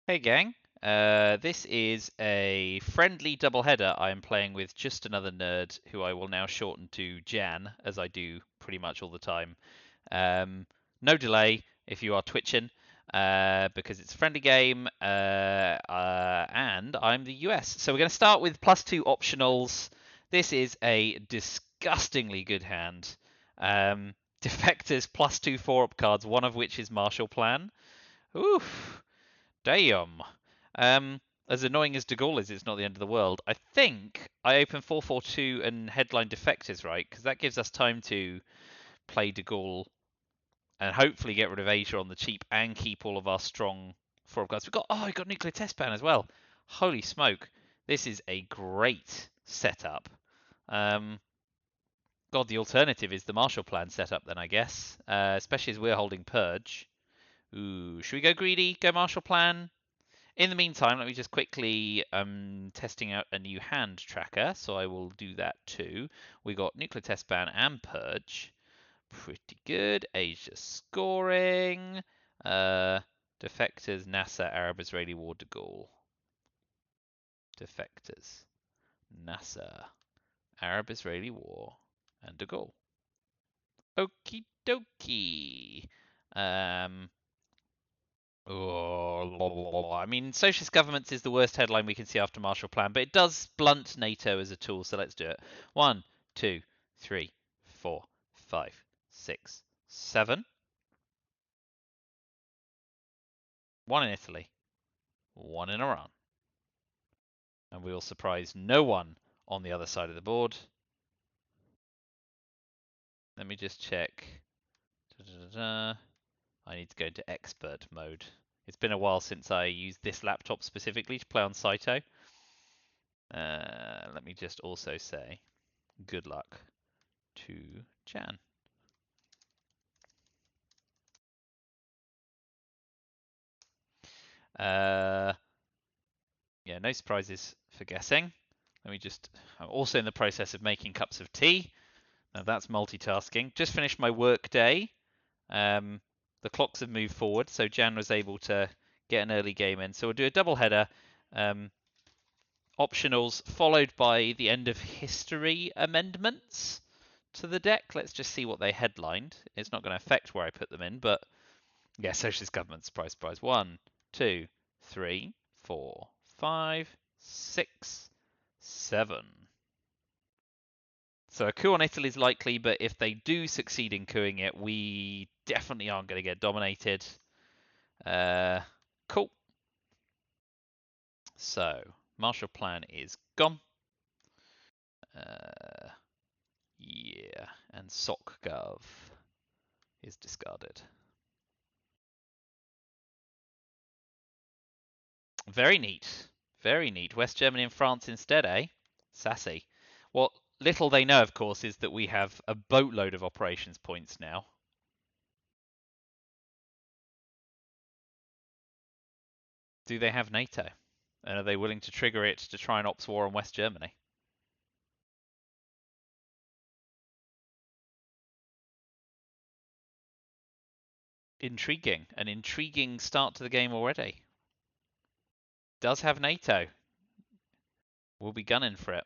Hey gang, this is a friendly doubleheader I am playing with Just Another Nerd, who I will now shorten to Jan, as I do pretty much all the time. No delay if you are twitching, because it's a friendly game, and I'm the US. So we're going to start with +2 optionals. This is a disgustingly good hand. Defectors +2 4-up cards, one of which is Marshall Plan. Oof. Damn. As annoying as De Gaulle is, it's not the end of the world. I think I open 442 and headline defectors, right? Because that gives us time to play De Gaulle and hopefully get rid of Asia on the cheap and keep all of our strong four guards. We got nuclear test ban as well. Holy smoke. This is a great setup. Um, God, the alternative is the Marshall Plan setup then, I guess. Especially as we're holding Purge. Ooh, should we go greedy? Go Marshall Plan? In the meantime, let me just quickly testing out a new hand tracker, so I will do that too. We got nuclear test ban and purge. Pretty good. Asia scoring. Defectors, NASA, Arab Israeli War, De Gaulle. Defectors, NASA, Arab Israeli War, and De Gaulle. Okie dokie. Um, Oh, I mean, socialist governments is the worst headline we can see after Marshall Plan, but it does blunt NATO as a tool, so let's do it. 1, 2, 3, 4, 5, 6, 7. 1 in Italy, 1 in Iran. And we will surprise no one on the other side of the board. Let me just check. I need to go into expert mode. It's been a while since I used this laptop specifically to play on Saito. Let me just also say good luck to Jan. Yeah, no surprises for guessing. I'm also in the process of making cups of tea. Now that's multitasking. Just finished my work day. The clocks have moved forward, so Jan was able to get an early game in. So we'll do a double header. Optionals followed by the end of history amendments to the deck. Let's just see what they headlined. It's not going to affect where I put them in, but yeah, socialist government, surprise, surprise. 1, 2, 3, 4, 5, 6, 7. So a coup on Italy is likely, but if they do succeed in coupping it, we definitely aren't going to get dominated. Cool. So Marshall Plan is gone. Yeah, and SOCGov is discarded. Very neat. Very neat. West Germany and France instead, eh? Sassy. What little they know, of course, is that we have a boatload of operations points now. Do they have NATO? And are they willing to trigger it to try and ops war on West Germany? Intriguing. An intriguing start to the game already. Does have NATO. We'll be gunning for it.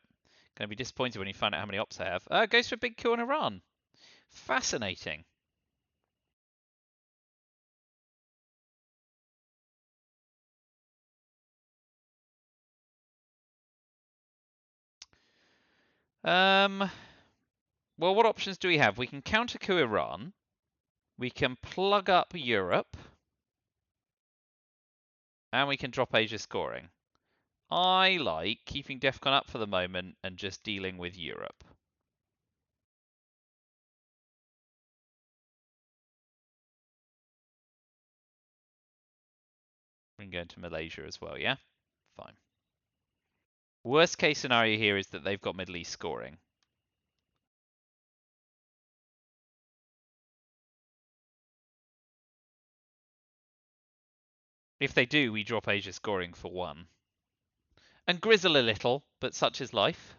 Gonna be disappointed when you find out how many ops I have. Goes for a big coup in Iran. Fascinating. Um, well, what options do we have? We can counter coup Iran. We can plug up Europe. And we can drop Asia scoring. I like keeping DEFCON up for the moment and just dealing with Europe. We can go into Malaysia as well, yeah? Fine. Worst case scenario here is that they've got Middle East scoring. If they do, we drop Asia scoring for 1. And grizzle a little, but such is life.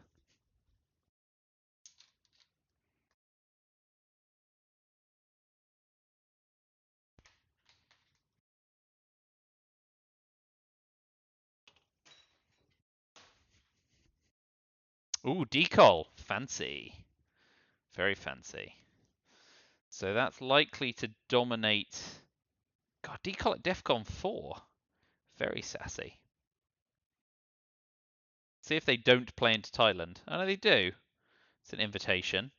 Ooh, decol. Fancy. Very fancy. So that's likely to dominate. God, decol at DEFCON 4. Very sassy. See if they don't play into Thailand. Oh, no, they do. It's an invitation.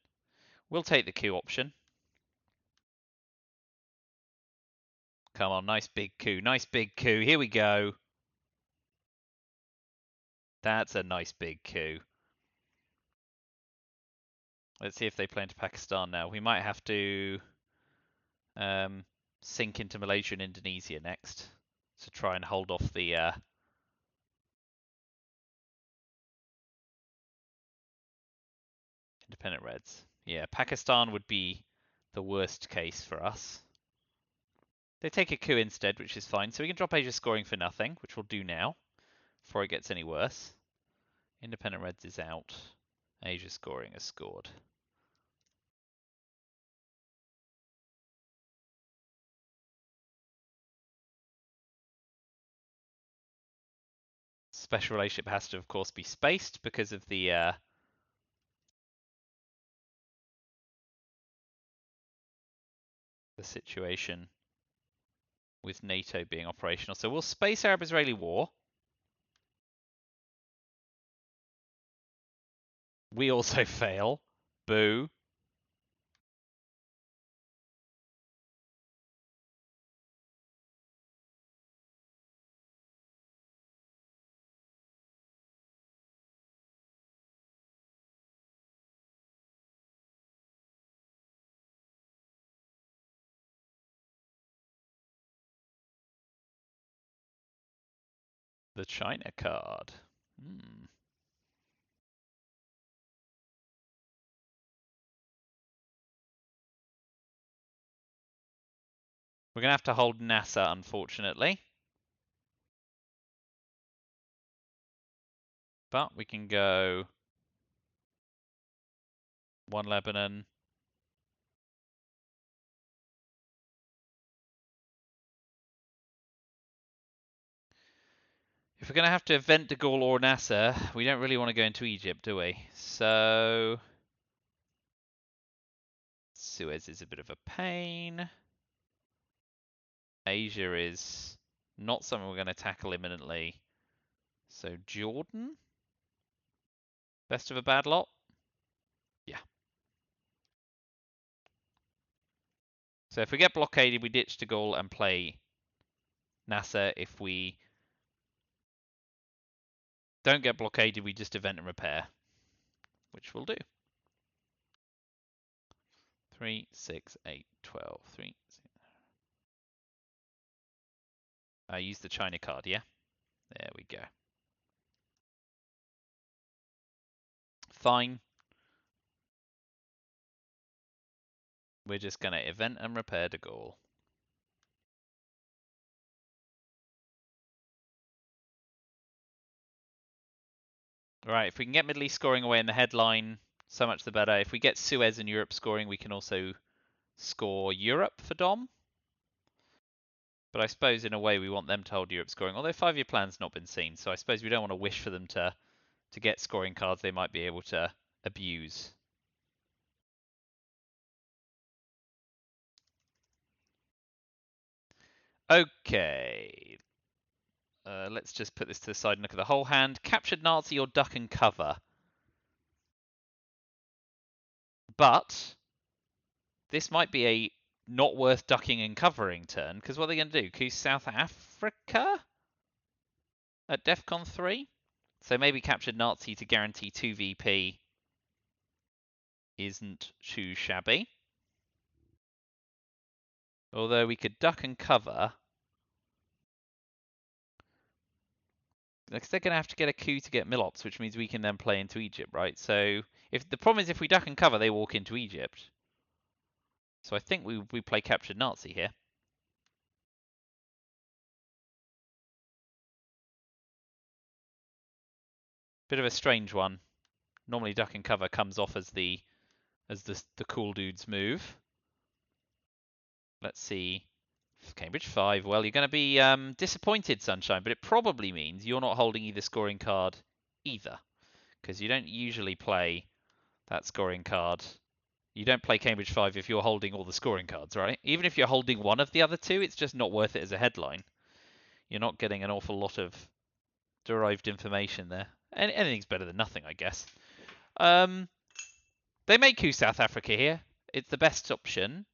We'll take the coup option. Come on, nice big coup. Nice big coup. Here we go. That's a nice big coup. Let's see if they play into Pakistan now. We might have to sink into Malaysia and Indonesia next to try and hold off the independent Reds. Yeah, Pakistan would be the worst case for us. They take a coup instead, which is fine. So we can drop Asia scoring for nothing, which we'll do now before it gets any worse. Independent Reds is out. Asia scoring has scored. Special relationship has to, of course, be spaced because of the situation with NATO being operational. So we'll space Arab-Israeli war. We also fail. Boo. The China card. We're going to have to hold NASA, unfortunately. But we can go one Lebanon. If we're going to have to event de Gaulle or Nasser, we don't really want to go into Egypt, do we? So Suez is a bit of a pain. Asia is not something we're going to tackle imminently. So Jordan? Best of a bad lot? Yeah. So if we get blockaded, we ditch de Gaulle and play Nasser. If we don't get blockaded, we just event and repair, which we'll do. 3, 6, 8, 12, 3. I use the China card, yeah? There we go. Fine. We're just going to event and repair de Gaulle. Right, if we can get Middle East scoring away in the headline, so much the better. If we get Suez and Europe scoring, we can also score Europe for Dom. But I suppose in a way we want them to hold Europe scoring, although 5-year plan's not been seen, so I suppose we don't want to wish for them to get scoring cards they might be able to abuse. Okay. Let's just put this to the side and look at the whole hand. Captured Nazi or duck and cover. But this might be a not worth ducking and covering turn, because what are they going to do? Coup South Africa at DEFCON 3? So maybe captured Nazi to guarantee 2 VP isn't too shabby. Although we could duck and cover. Because they're going to have to get a coup to get Milops, which means we can then play into Egypt, right? So if the problem is if we duck and cover, they walk into Egypt. So I think we play captured Nazi here. Bit of a strange one. Normally duck and cover comes off as the cool dude's move. Let's see. Cambridge 5. Well, you're going to be disappointed, Sunshine, but it probably means you're not holding either scoring card either. because you don't usually play that scoring card. You don't play Cambridge 5 if you're holding all the scoring cards, right? Even if you're holding one of the other two, it's just not worth it as a headline. You're not getting an awful lot of derived information there. Anything's better than nothing, I guess. They may coup South Africa here. It's the best option.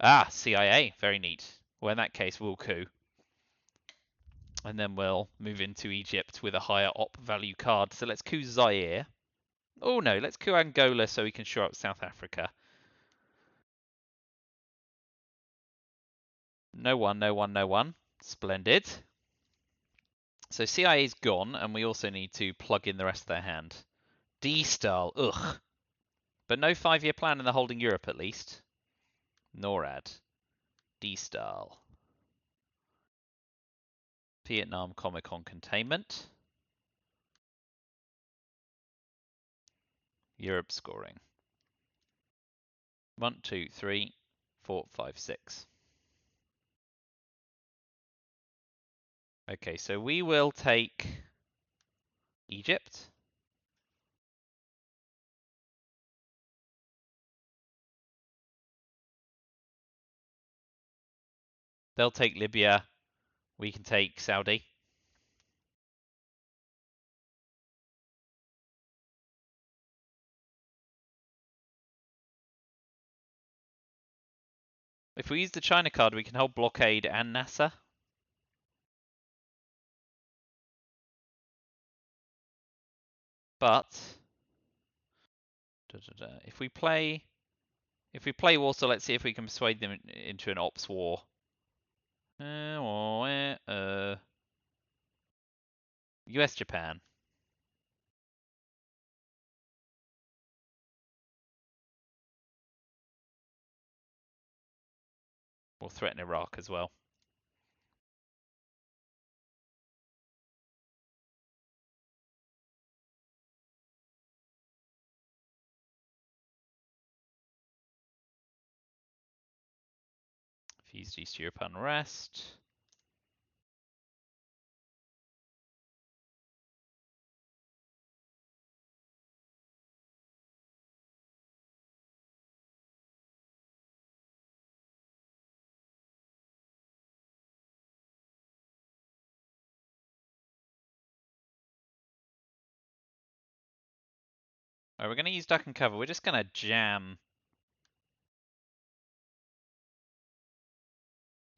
Ah, CIA. Very neat. Well, in that case, we'll coup. And then we'll move into Egypt with a higher op value card. So let's coup Zaire. Oh no, let's coup Angola so we can shore up South Africa. No one, no one, no one. Splendid. So CIA's gone, and we also need to plug in the rest of their hand. D-Style, ugh. But no 5-year plan in the holding Europe, at least. NORAD. D-Style. Vietnam Comic-Con containment. Europe scoring. 1, 2, 3, 4, 5, 6. Okay, so we will take Egypt. They'll take Libya. We can take Saudi. If we use the China card, we can hold blockade and Nasser. But if we play Warsaw, let's see if we can persuade them into an ops war. US Japan. We'll threaten Iraq as well. Fused East Europe unrest. Alright, we're going to use duck and cover. We're just going to jam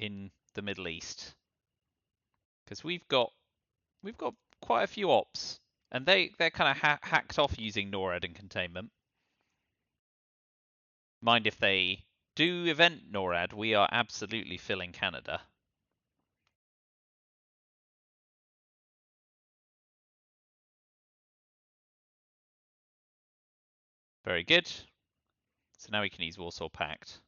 in the Middle East. Because we've got quite a few ops. And they're kind of hacked off using NORAD and containment. Mind if they do event NORAD, we are absolutely filling Canada. Very good. So now we can use Warsaw Pact.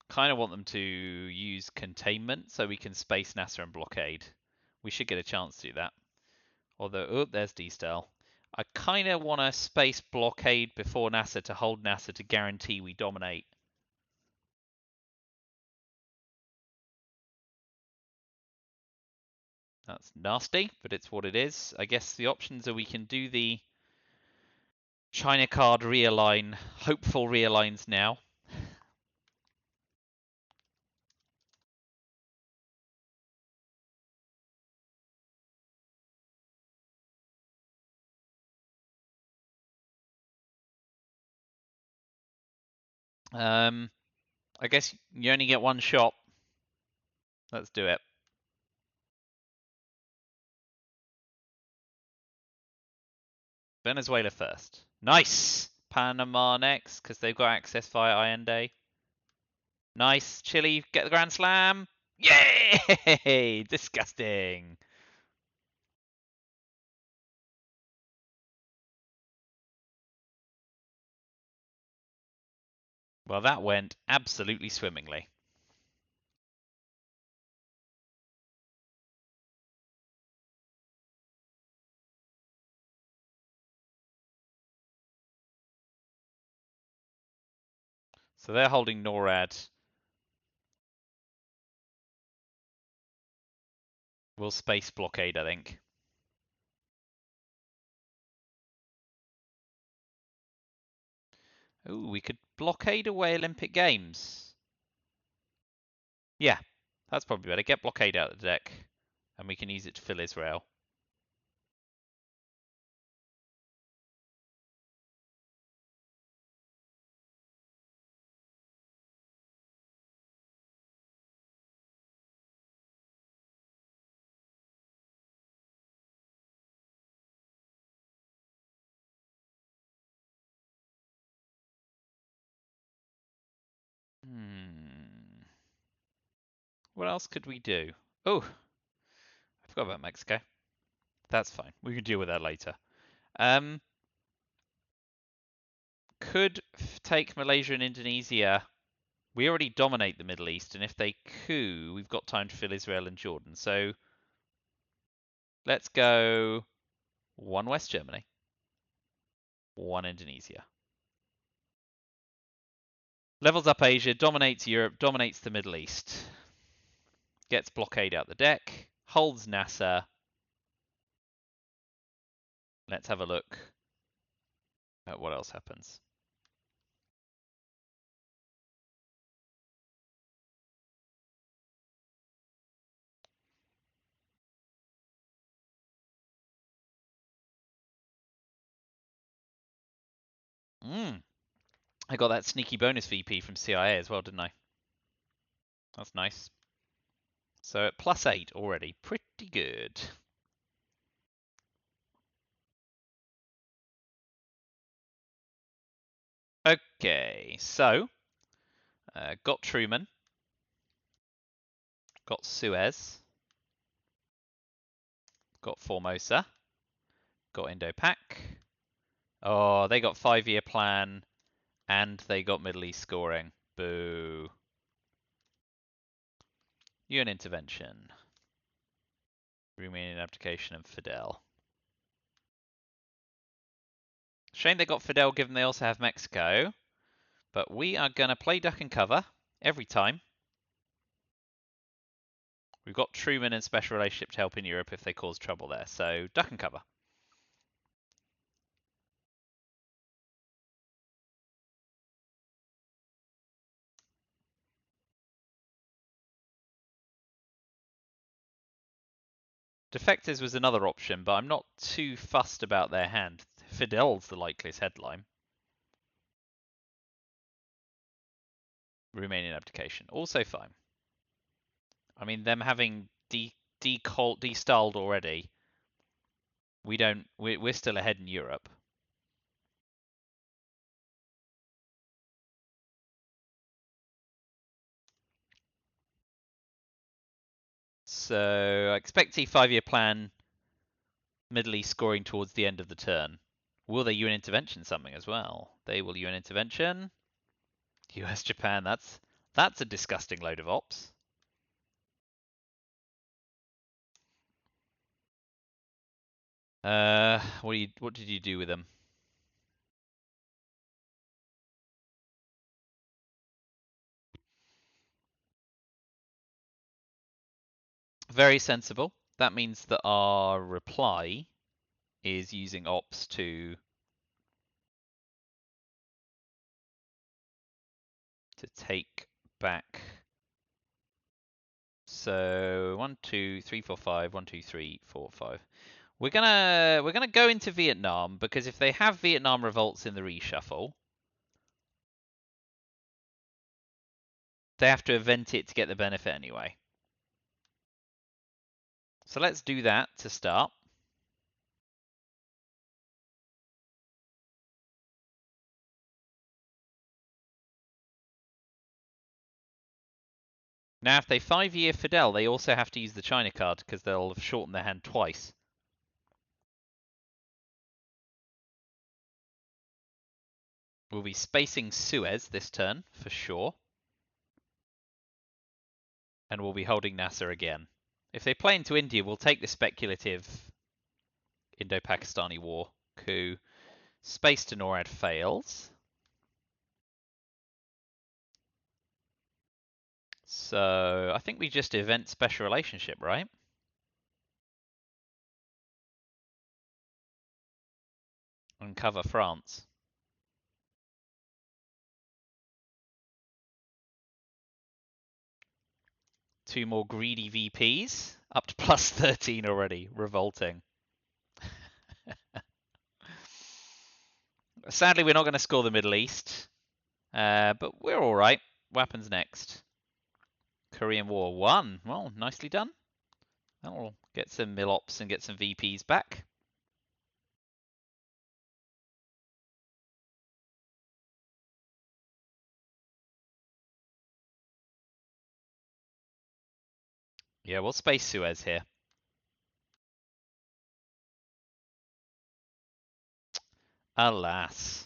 Kind of want them to use containment so we can space Nasser and blockade. We should get a chance to do that. Although, oh, there's D-Style. I kind of want to space blockade before Nasser to hold Nasser to guarantee we dominate. That's nasty, but it's what it is. I guess the options are we can do the China card realign, hopeful realigns now. I guess you only get one shot. Let's do it. Venezuela first. Nice! Panama next, because they've got access via Allende. Nice. Chile, get the Grand Slam. Yay! Disgusting. Well, that went absolutely swimmingly. So they're holding NORAD. We'll space blockade, I think. Ooh, we could blockade away Olympic Games. Yeah, that's probably better. Get blockade out of the deck, and we can use it to fill Israel. What else could we do? Oh, I forgot about Mexico. That's fine. We can deal with that later. Could take Malaysia and Indonesia. We already dominate the Middle East, and if they coup, we've got time to fill Israel and Jordan. So let's go one West Germany, one Indonesia. Levels up Asia, dominates Europe, dominates the Middle East. Gets blockade out the deck, holds Nasser. Let's have a look at what else happens. I got that sneaky bonus VP from CIA as well, didn't I? That's nice. So at +8 already, pretty good. Okay, so got Truman, got Suez, got Formosa, got Indo-Pac. Oh, they got 5-year plan, and they got Middle East scoring. Boo. UN intervention. Romanian abdication and Fidel. Shame they got Fidel given they also have Mexico. But we are going to play duck and cover every time. We've got Truman and special relationship to help in Europe if they cause trouble there. So duck and cover. Defectors was another option, but I'm not too fussed about their hand. Fidel's the likeliest headline. Romanian abdication, also fine. I mean, them having destyled already. We're still ahead in Europe. So I expect a 5-year plan, Middle East scoring towards the end of the turn. Will they UN intervention something as well? They will UN intervention. US Japan, that's a disgusting load of ops. What did you do with them? Very sensible. That means that our reply is using ops to take back. So 1, 2, 3, 4, 5. 1, 2, 3, 4, 5. We're gonna go into Vietnam because if they have Vietnam revolts in the reshuffle, they have to event it to get the benefit anyway. So let's do that to start. Now, if they 5-year Fidel, they also have to use the China card because they'll have shortened their hand twice. We'll be spacing Suez this turn, for sure. And we'll be holding Nasser again. If they play into India, we'll take the speculative Indo-Pakistani war coup. Space to NORAD fails. So I think we just event special relationship, right? Uncover France. Two more greedy VPs. Up to plus 13 already. Revolting. Sadly, we're not going to score the Middle East. But we're all right. What happens next? Korean War 1. Well, nicely done. That'll get some Milops and get some VPs back. Yeah, we'll space Suez here. Alas.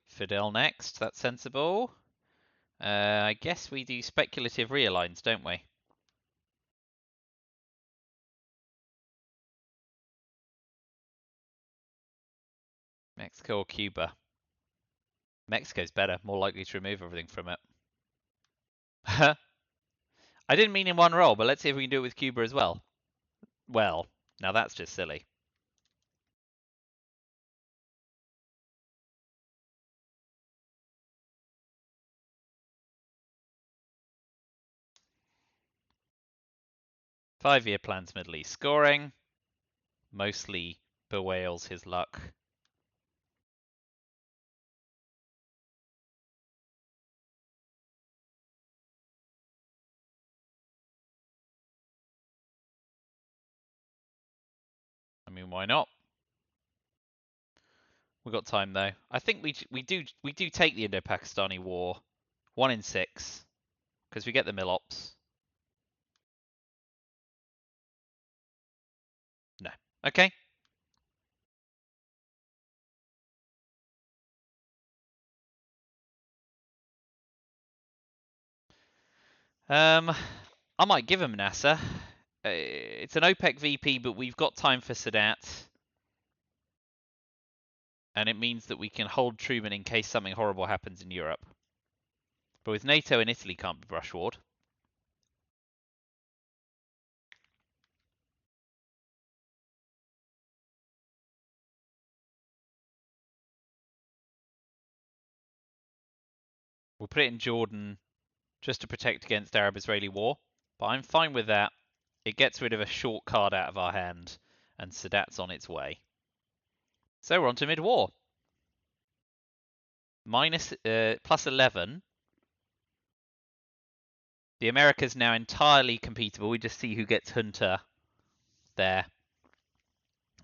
Fidel next. That's sensible. I guess we do speculative realigns, don't we? Mexico or Cuba? Mexico's better, more likely to remove everything from it. I didn't mean in one roll, but let's see if we can do it with Cuba as well. Well, now that's just silly. Five-year plans Middle East scoring. Mostly bewails his luck. I mean, why not? We've got time though. I think we do take the Indo-Pakistani War. 1 in 6 because we get the Milops. No. Okay. I might give him NASA. It's an OPEC VP, but we've got time for Sadat. And it means that we can hold Truman in case something horrible happens in Europe. But with NATO and Italy can't be brushward. We'll put it in Jordan just to protect against Arab-Israeli war. But I'm fine with that. It gets rid of a short card out of our hand, and Sadat's on its way. So we're on to mid-war. Plus 11. The Americas now entirely competable. We just see who gets Hunter there.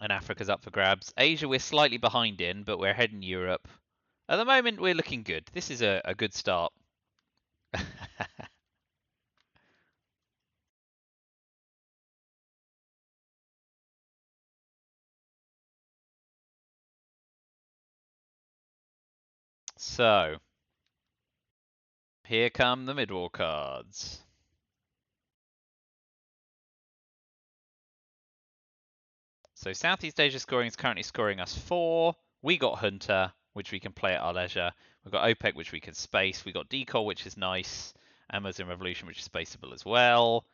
And Africa's up for grabs. Asia we're slightly behind in, but we're ahead in Europe. At the moment, we're looking good. This is a good start. So, here come the mid-war cards. So Southeast Asia scoring is currently scoring us 4. We got Hunter, which we can play at our leisure. We've got OPEC, which we can space. We've got Decol, which is nice. And Muslim Revolution, which is spaceable as well.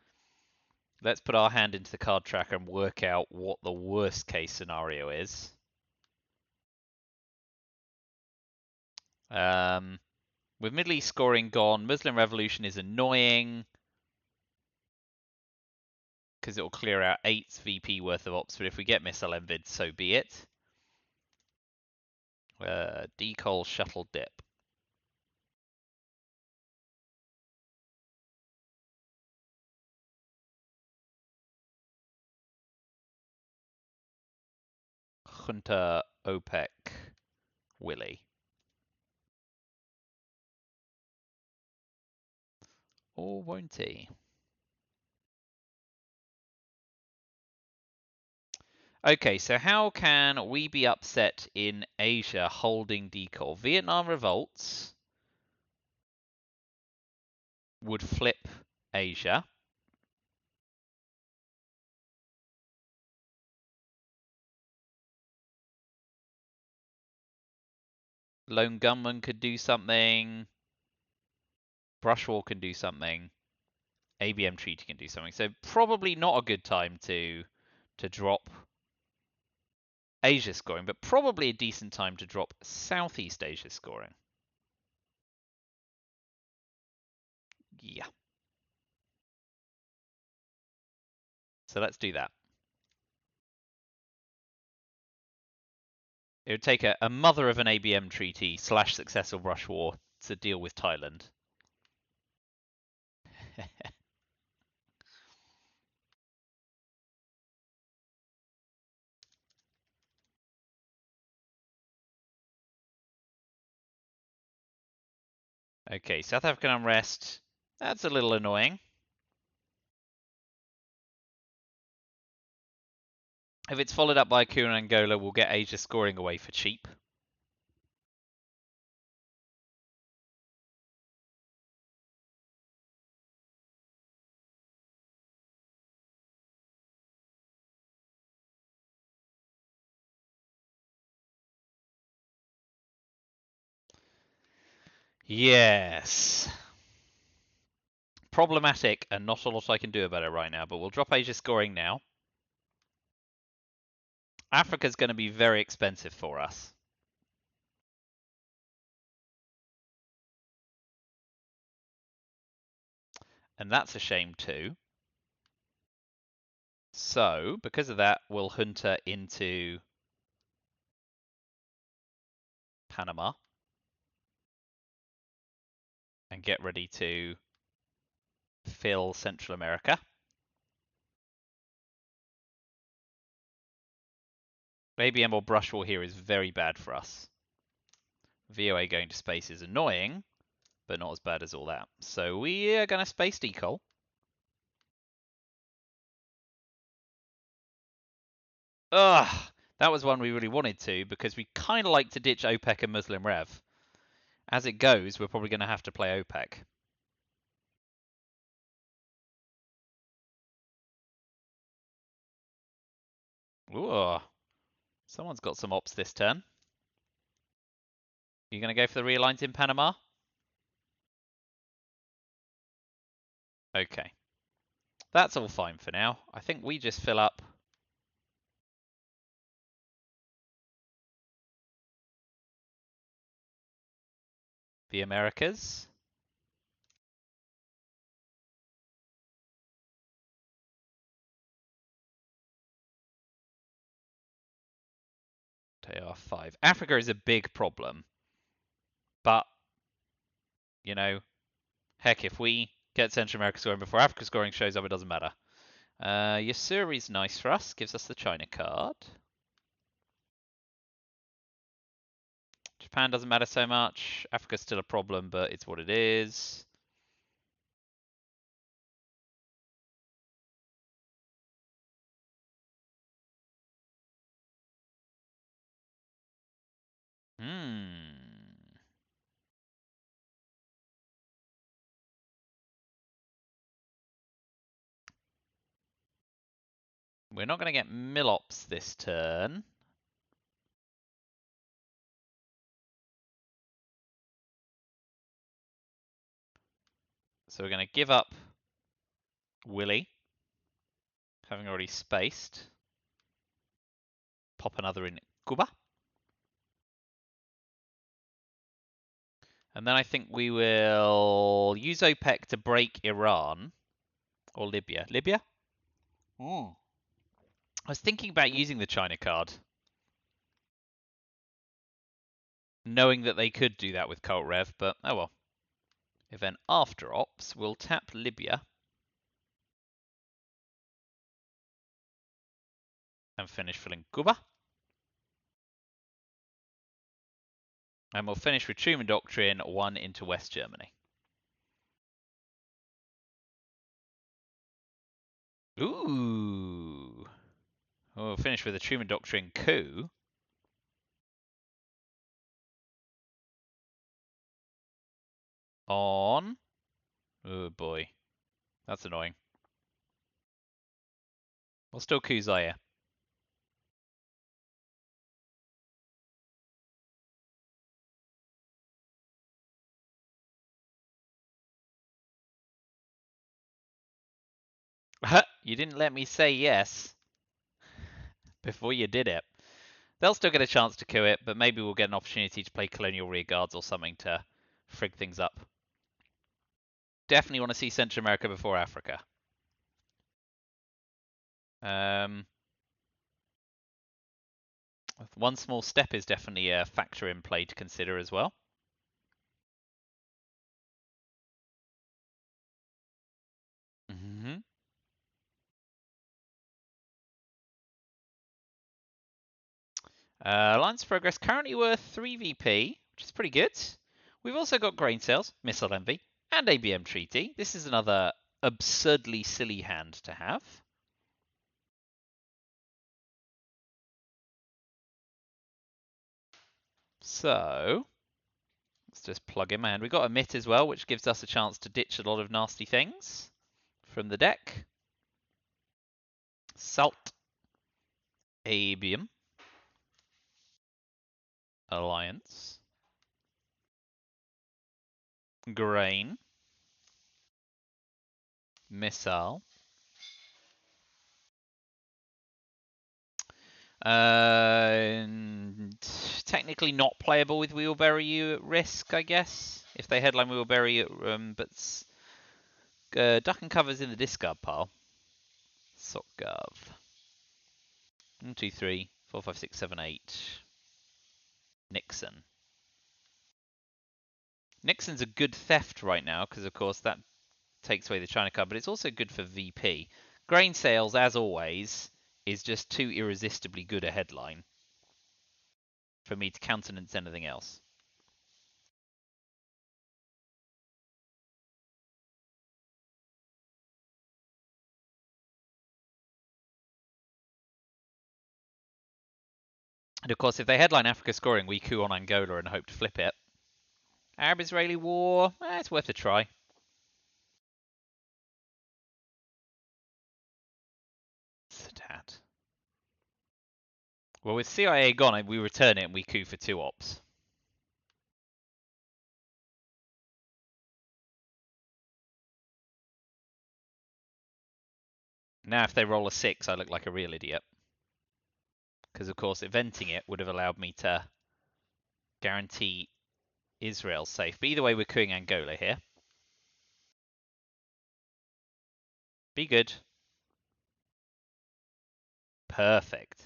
Let's put our hand into the card tracker and work out what the worst case scenario is. With Middle East scoring gone, Muslim Revolution is annoying because it will clear out 8 VP worth of ops, but if we get missile envid, so be it. Decol shuttle dip. Junta OPEC Willy. Or won't he? Okay, so how can we be upset in Asia holding Decol? Vietnam revolts. would flip Asia. Lone Gunman could do something. Brush War can do something. ABM Treaty can do something. So probably not a good time to drop Asia scoring, but probably a decent time to drop Southeast Asia scoring. Yeah. So let's do that. It would take a mother of an ABM treaty / successful brush war to deal with Thailand. Okay, South African unrest. That's a little annoying. If it's followed up by a coup in Angola, we'll get Asia scoring away for cheap. Yes. Problematic, and not a lot I can do about it right now, but we'll drop Asia scoring now. Africa's going to be very expensive for us. And that's a shame too. So, because of that, we'll junta into Panama and get ready to fill Central America. ABM or brush war here is very bad for us. VOA going to space is annoying, but not as bad as all that. So we are going to space decol. Ugh, that was one we really wanted to because we kind of like to ditch OPEC and Muslim Rev. As it goes, we're probably going to have to play OPEC. Ooh, someone's got some ops this turn. You going to go for the realigns in Panama? Okay. That's all fine for now. I think we just fill up the Americas. AR5. Africa is a big problem. But, you know, heck, if we get Central America scoring before Africa scoring shows up, it doesn't matter. Yasuri's nice for us. Gives us the China card. Japan doesn't matter so much. Africa's still a problem, but it's what it is. We're not going to get Milops this turn. So we're going to give up Willy, having already spaced. Pop another in Cuba. And then I think we will use OPEC to break Iran or Libya. Libya? I was thinking about using the China card, knowing that they could do that with Cult Rev, but oh well. Event after ops, we'll tap Libya and finish filling Cuba. And we'll finish with Truman Doctrine 1 into West Germany. Ooh. We'll finish with a Truman Doctrine coup. On Oh boy, that's annoying. We'll still coup Zaire. You didn't let me say yes before you did it. They'll still get a chance to coup it, but maybe we'll get an opportunity to play colonial rearguards or something to frig things up. Definitely want to see Central America before Africa. Um, one small step is definitely a factor in play to consider as well. Mm-hmm. Alliance progress currently worth 3 VP, which is pretty good. We've also got grain sales, missile envy, and ABM treaty. This is another absurdly silly hand to have. So let's just plug in my hand. We've got emit as well, which gives us a chance to ditch a lot of nasty things from the deck. Salt, ABM, Alliance, grain, missile. Technically not playable with Wheelbarrow at risk, I guess. If they headline Wheelbarrow, but Duck and Cover's in the discard pile. Sockgov. 1, 2, 3, 4, 5, 6, 7, 8. Nixon. Nixon's a good theft right now because, of course, that takes away the China card, but it's also good for VP. Grain sales, as always, is just too irresistibly good a headline for me to countenance anything else. And of course, if they headline Africa scoring, we coup on Angola and hope to flip it. Arab-Israeli war, it's worth a try. Stat. Well, with CIA gone, we return it and we coup for 2 ops. Now, if they roll a 6, I look like a real idiot. Because, of course, eventing it would have allowed me to guarantee Israel safe. But either way, we're cooing Angola here. Be good. Perfect.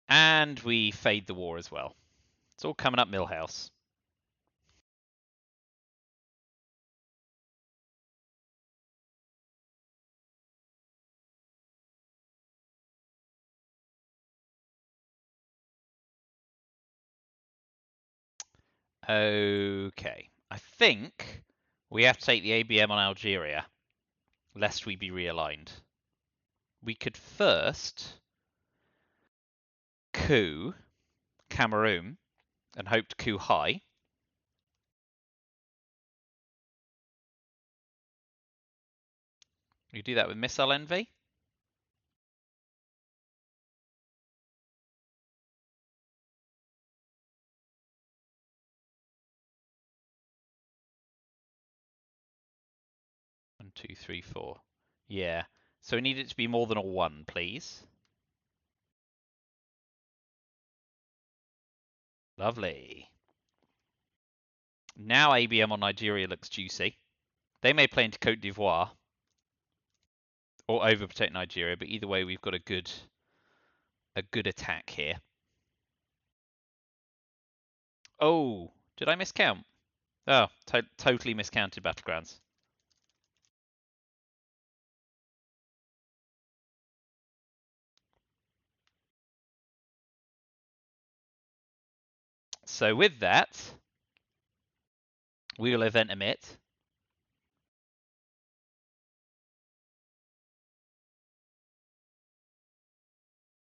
And we fade the war as well. It's all coming up Millhouse. Okay. I think we have to take the ABM on Algeria, lest we be realigned. We could first coup Cameroon and hope to coup high. We do that with missile envy. One, two, three, four. Yeah. So we need it to be more than a 1, please. Lovely. Now ABM on Nigeria looks juicy. They may play into Cote d'Ivoire or overprotect Nigeria, but either way, we've got a good attack here. Oh, did I miscount? Oh, totally miscounted Battlegrounds. So with that, we will event emit.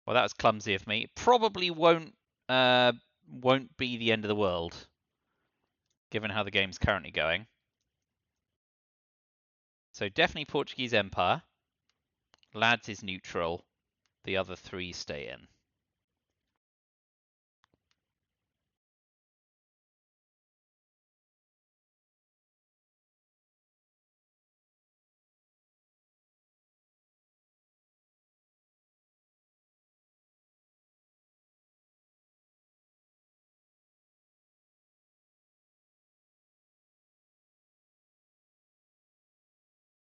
Well, that was clumsy of me. Probably won't won't be the end of the world, given how the game's currently going. So definitely Portuguese Empire. Lads is neutral. The other three stay in.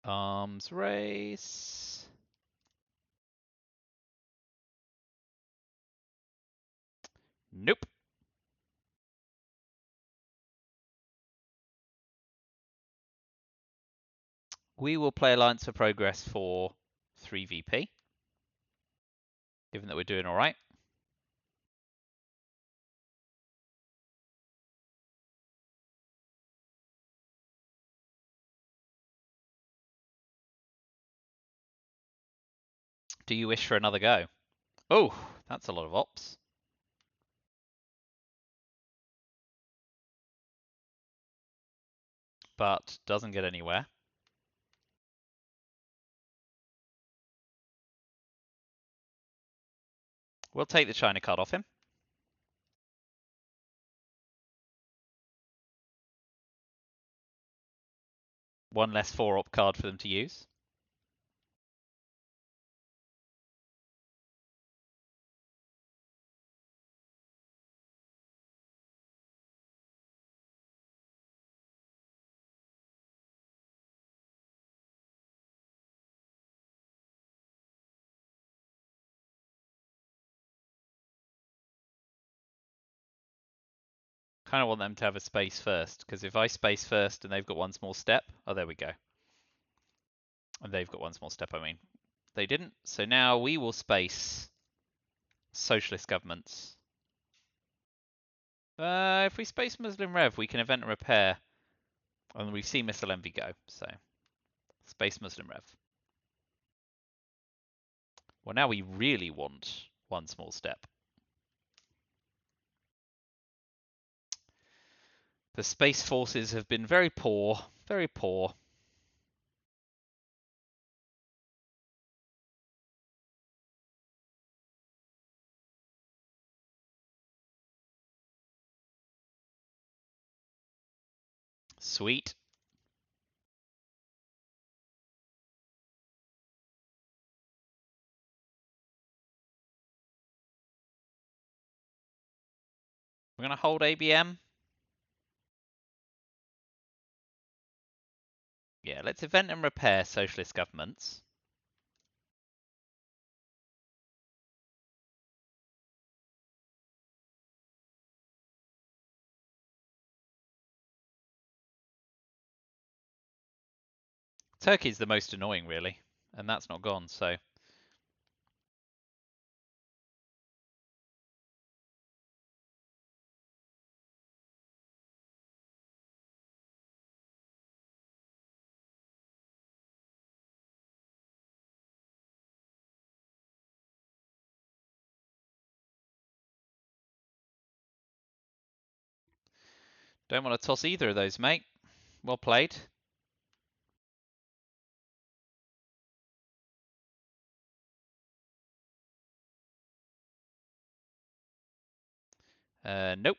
Arms race. Nope. We will play Alliance for Progress for 3VP, given that we're doing all right. Do you wish for another go? Oh, that's a lot of ops. But doesn't get anywhere. We'll take the China card off him. One less 4-op card for them to use. Kind of want them to have a space first, because if I space first and they've got one small step, oh, there we go. And they've got one small step, I mean. They didn't, so now we will space socialist governments. If we space Muslim Rev, we can event and repair, and we've seen Missile Envy go, so space Muslim Rev. Well, now we really want one small step. The space forces have been very poor, very poor. Sweet. We're going to hold ABM. Yeah, let's event and repair socialist governments. Turkey's the most annoying, really, and that's not gone, so. Don't want to toss either of those, mate. Well played. Nope.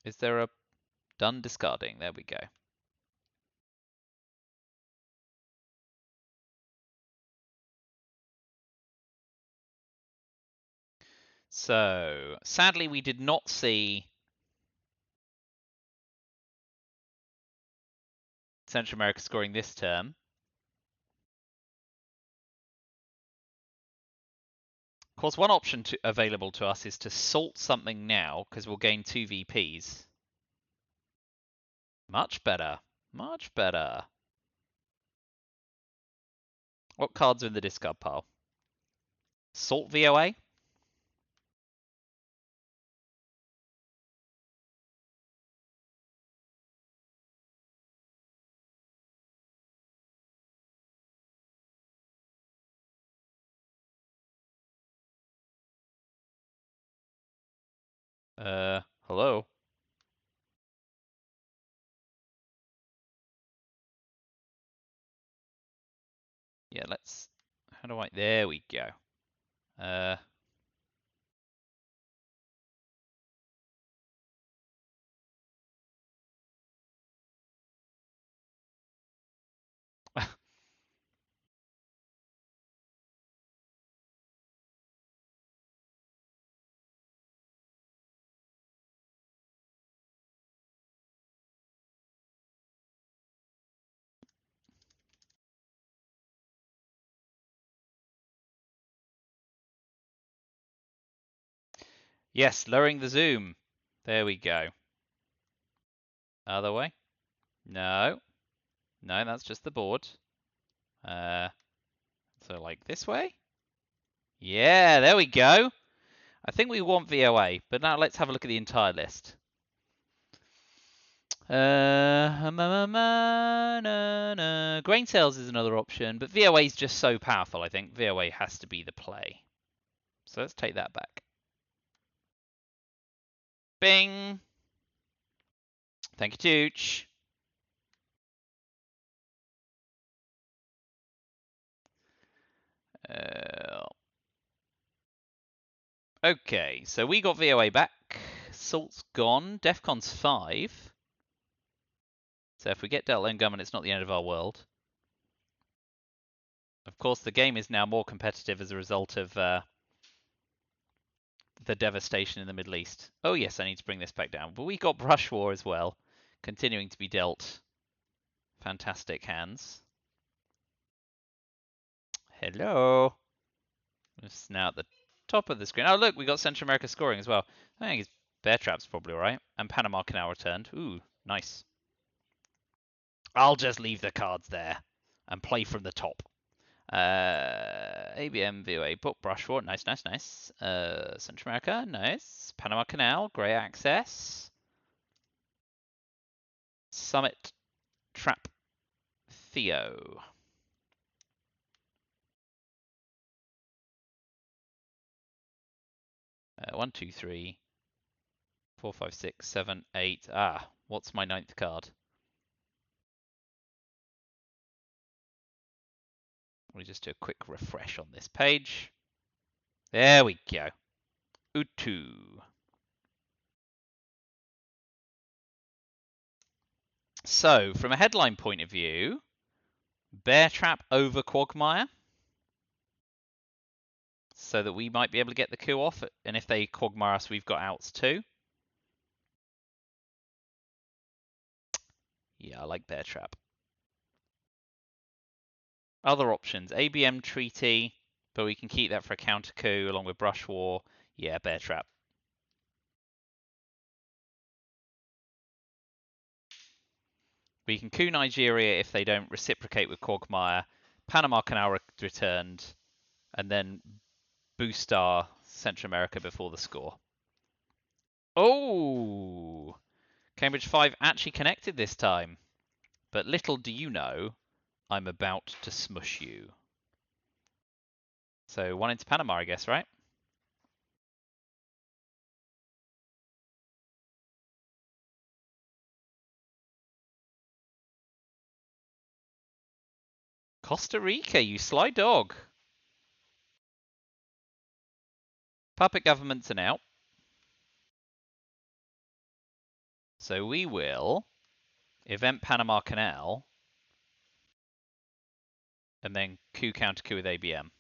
Is there a done discarding? There we go. So, sadly, we did not see Central America scoring this term. Of course, one option available to us is to salt something now, because we'll gain 2 VPs. Much better. Much better. What cards are in the discard pile? Salt VOA? Hello? Yeah, let's... How do I... There we go. Uh... Yes, lowering the zoom. There we go. Other way? No. No, that's just the board. So like this way? Yeah, there we go. I think we want VOA, but now let's have a look at the entire list. Grain sales is another option, but VOA is just so powerful, I think. VOA has to be the play. So let's take that back. Bing! Thank you, Tooch. Okay, so we got VOA back. Salt's gone. Defcon's 5. So if we get Delta and Gum, it's not the end of our world. Of course, the game is now more competitive as a result of the devastation in the Middle East. Oh yes, I need to bring this back down. But we got Brush War as well, continuing to be dealt fantastic hands. Hello. It's now at the top of the screen. Oh look, we got Central America scoring as well. I think his Bear Trap's probably alright. And Panama Canal returned. Ooh, nice. I'll just leave the cards there and play from the top. ABM, VOA, Book, Brushfort, nice, nice, nice. Central America, nice. Panama Canal, Grey Access. Summit, Trap, Theo. One, two, three, 4, 5, 6, 7, 8. Ah, what's my 9th card? Let me just do a quick refresh on this page. There we go. Utu. So, from a headline point of view, Bear Trap over Quagmire. So that we might be able to get the coup off, and if they Quagmire us, we've got outs too. Yeah, I like Bear Trap. Other options, ABM Treaty, but we can keep that for a counter coup along with Brush War. Yeah, Bear Trap. We can coup Nigeria if they don't reciprocate with Quagmire. Panama Canal returned, and then boost our Central America before the score. Oh! Cambridge 5 actually connected this time. But little do you know, I'm about to smush you. So 1 into Panama, I guess, right? Costa Rica, you sly dog. Puppet governments are out. So we will event Panama Canal and then coup counter coup with ABM.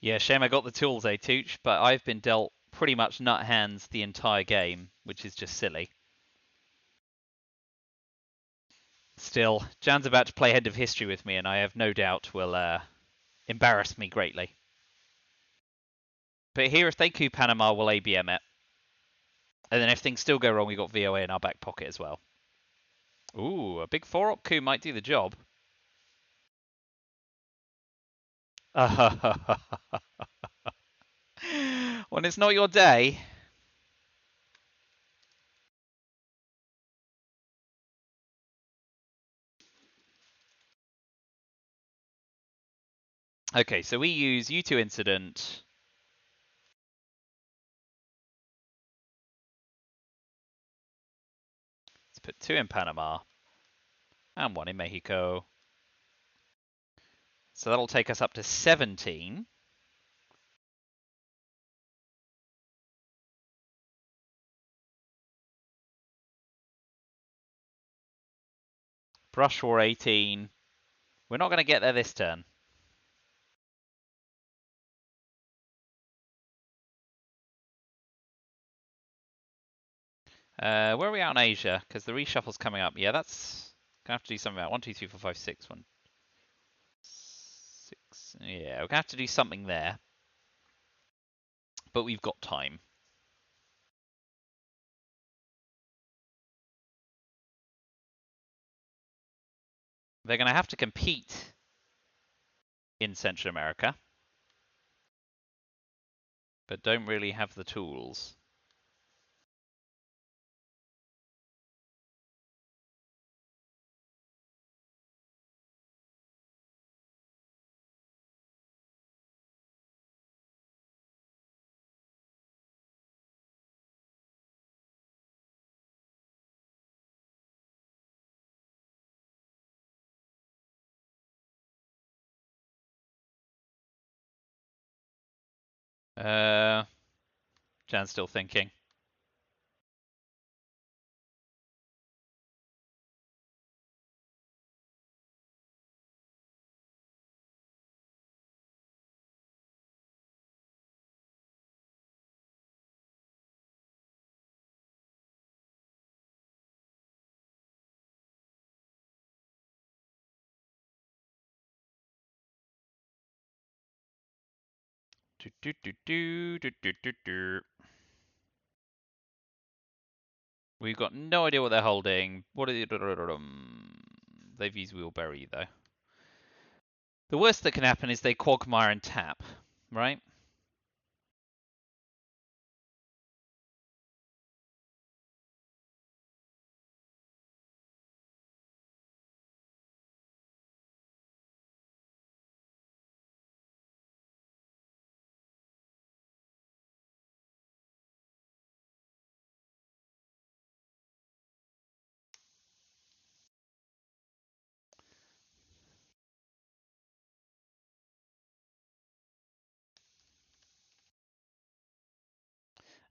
Yeah, shame I got the tools, Tooch, but I've been dealt pretty much nut hands the entire game, which is just silly. Still, Jan's about to play Head of History with me, and I have no doubt will embarrass me greatly. But here, if they coup Panama, we'll ABM it. And then if things still go wrong, we've got VOA in our back pocket as well. Ooh, a big 4-op coup might do the job. Wonder When it's not your day. Okay, so we use U2 incident. Let's put 2 in Panama and 1 in Mexico. So that'll take us up to 17. Brush war 18. We're not going to get there this turn. Where are we out in Asia? Because the reshuffle's coming up. Yeah, that's gonna have to do something about 1, 2, 3, 4, 5, 6, 1, 6. Yeah, we're gonna have to do something there. But we've got time. They're gonna have to compete in Central America, but don't really have the tools. Jan's still thinking. We've got no idea what they're holding. What are they? They've used Wheelberry though. The worst that can happen is they quagmire and tap, right?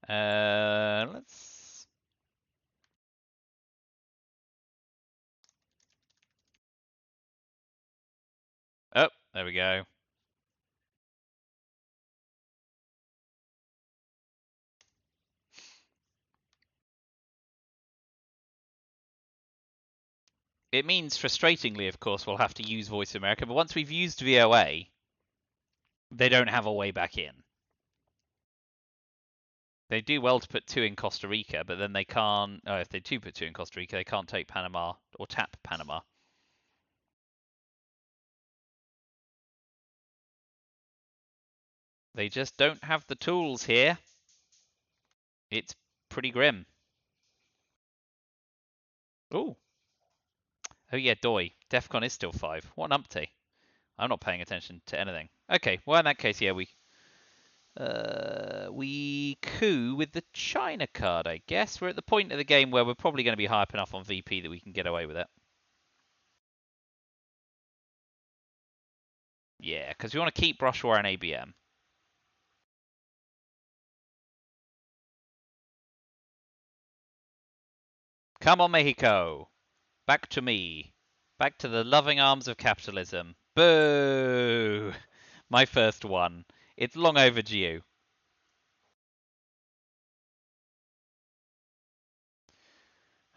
Let's. Oh, there we go. It means, frustratingly, of course, we'll have to use Voice of America, but once we've used VOA, they don't have a way back in. They do well to put 2 in Costa Rica, but then they can't. Oh, if they do put 2 in Costa Rica, they can't take Panama or tap Panama. They just don't have the tools here. It's pretty grim. Oh. Oh yeah, Doi. Defcon is still 5. What an umpty. I'm not paying attention to anything. Okay, well in that case, yeah, we coup with the China card, I guess. We're at the point of the game where we're probably going to be high up enough on VP that we can get away with it. Yeah, because we want to keep Brush War and ABM. Come on, Mexico. Back to me. Back to the loving arms of capitalism. Boo! My first one. It's long overdue.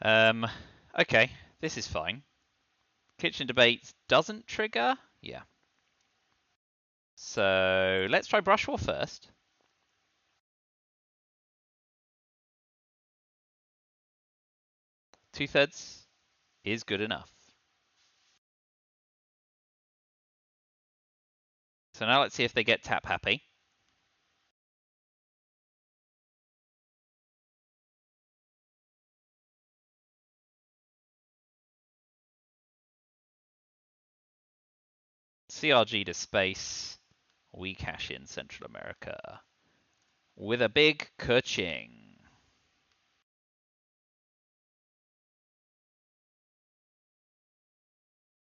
Okay, this is fine. Kitchen debates doesn't trigger? Yeah. So let's try Brush War first. 2/3 is good enough. So now let's see if they get tap happy. CRG to space. We cash in Central America with a big ka-ching.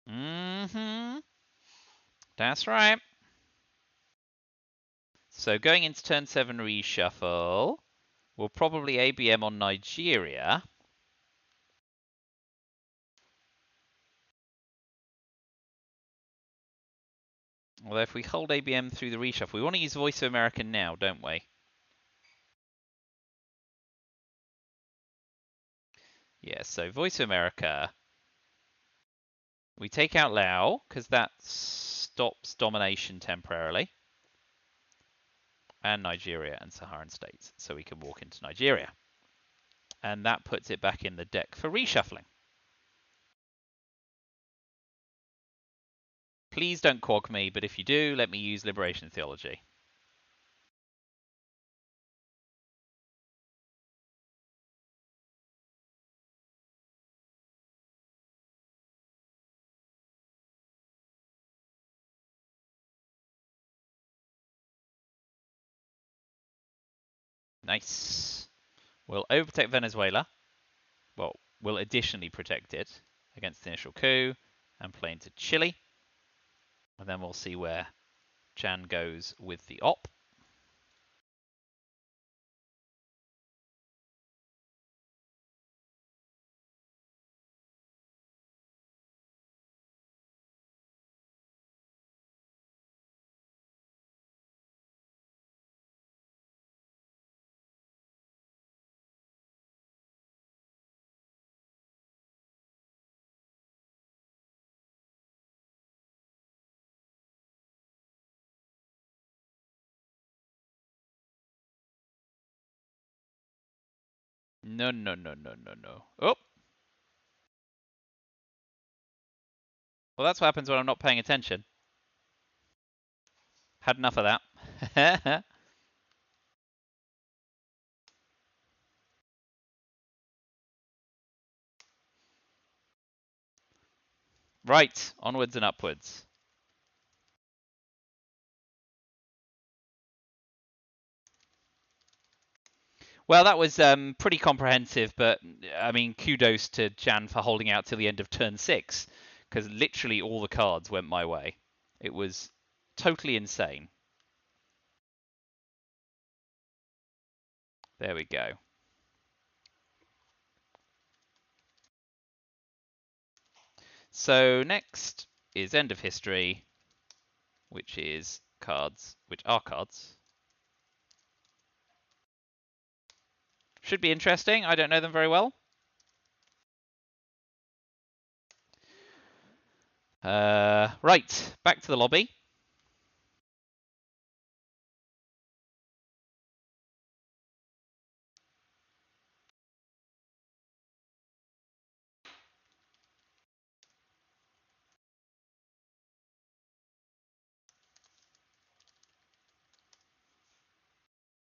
Mm-hmm. That's right. So going into turn 7 reshuffle, we'll probably ABM on Nigeria. Although if we hold ABM through the reshuffle, we want to use Voice of America now, don't we? Yeah, so Voice of America. We take out Lao, because that stops domination temporarily. And Nigeria and Saharan states, so we can walk into Nigeria. And that puts it back in the deck for reshuffling. Please don't quag me, but if you do, let me use Liberation Theology. Nice. We'll overprotect Venezuela. Well, we'll additionally protect it against the initial coup and play into Chile. And then we'll see where Jan goes with the op. No, no, no, no, no, no. Oh! Well, that's what happens when I'm not paying attention. Had enough of that. Right, onwards and upwards. Well, that was pretty comprehensive, but I mean, kudos to Jan for holding out till the end of turn 6, because literally all the cards went my way. It was totally insane. There we go. So next is End of History, which is cards, which are cards. Should be interesting. I don't know them very well. Right, back to the lobby.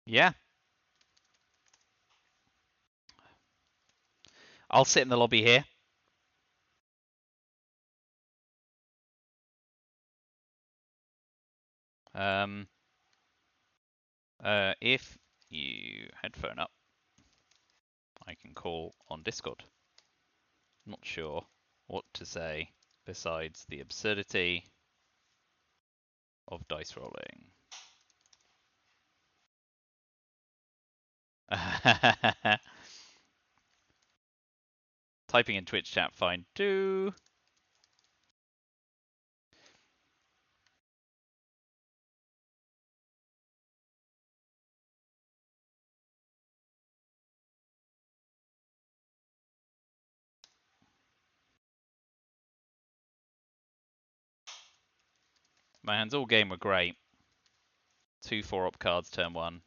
Yeah. I'll sit in the lobby here. If you headphone up, I can call on Discord. Not sure what to say besides the absurdity of dice rolling. Typing in Twitch chat fine too. My hands all game were great. 2 4-up cards turn 1.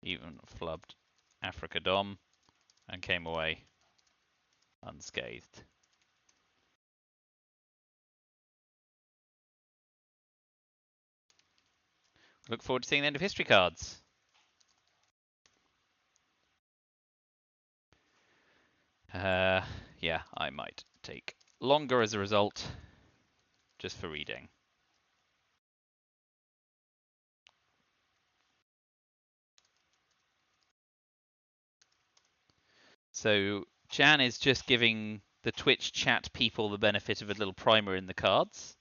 Even flubbed Africa Dom and came away unscathed. Look forward to seeing the End of History cards. Yeah, I might take longer as a result, just for reading. So Jan is just giving the Twitch chat people the benefit of a little primer in the cards.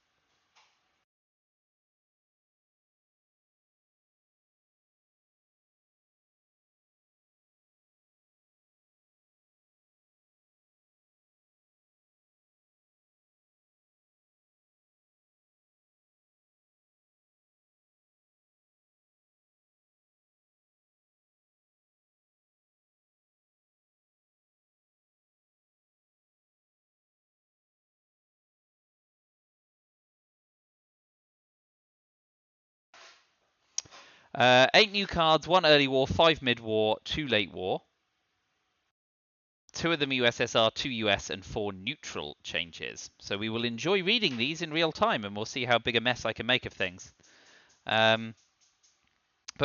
Eight new cards, 1 early war, 5 mid war, 2 late war. 2 of them USSR, 2 US, and 4 neutral changes. So we will enjoy reading these in real time, and we'll see how big a mess I can make of things. But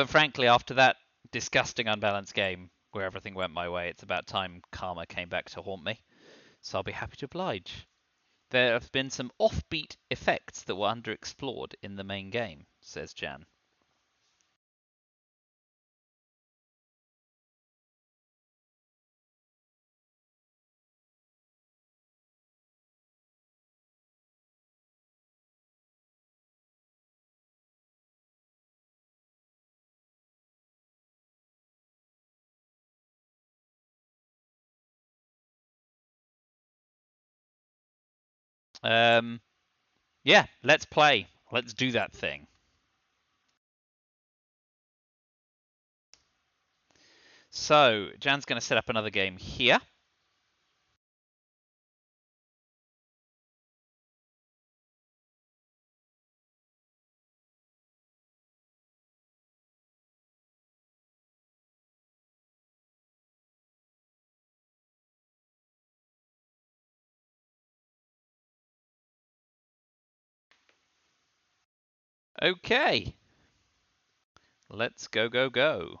frankly, after that disgusting unbalanced game where everything went my way, it's about time karma came back to haunt me. So I'll be happy to oblige. There have been some offbeat effects that were underexplored in the main game, says Jan. Yeah, let's play. Let's do that thing. So, Jan's going to set up another game here. Okay. Let's go, go, go.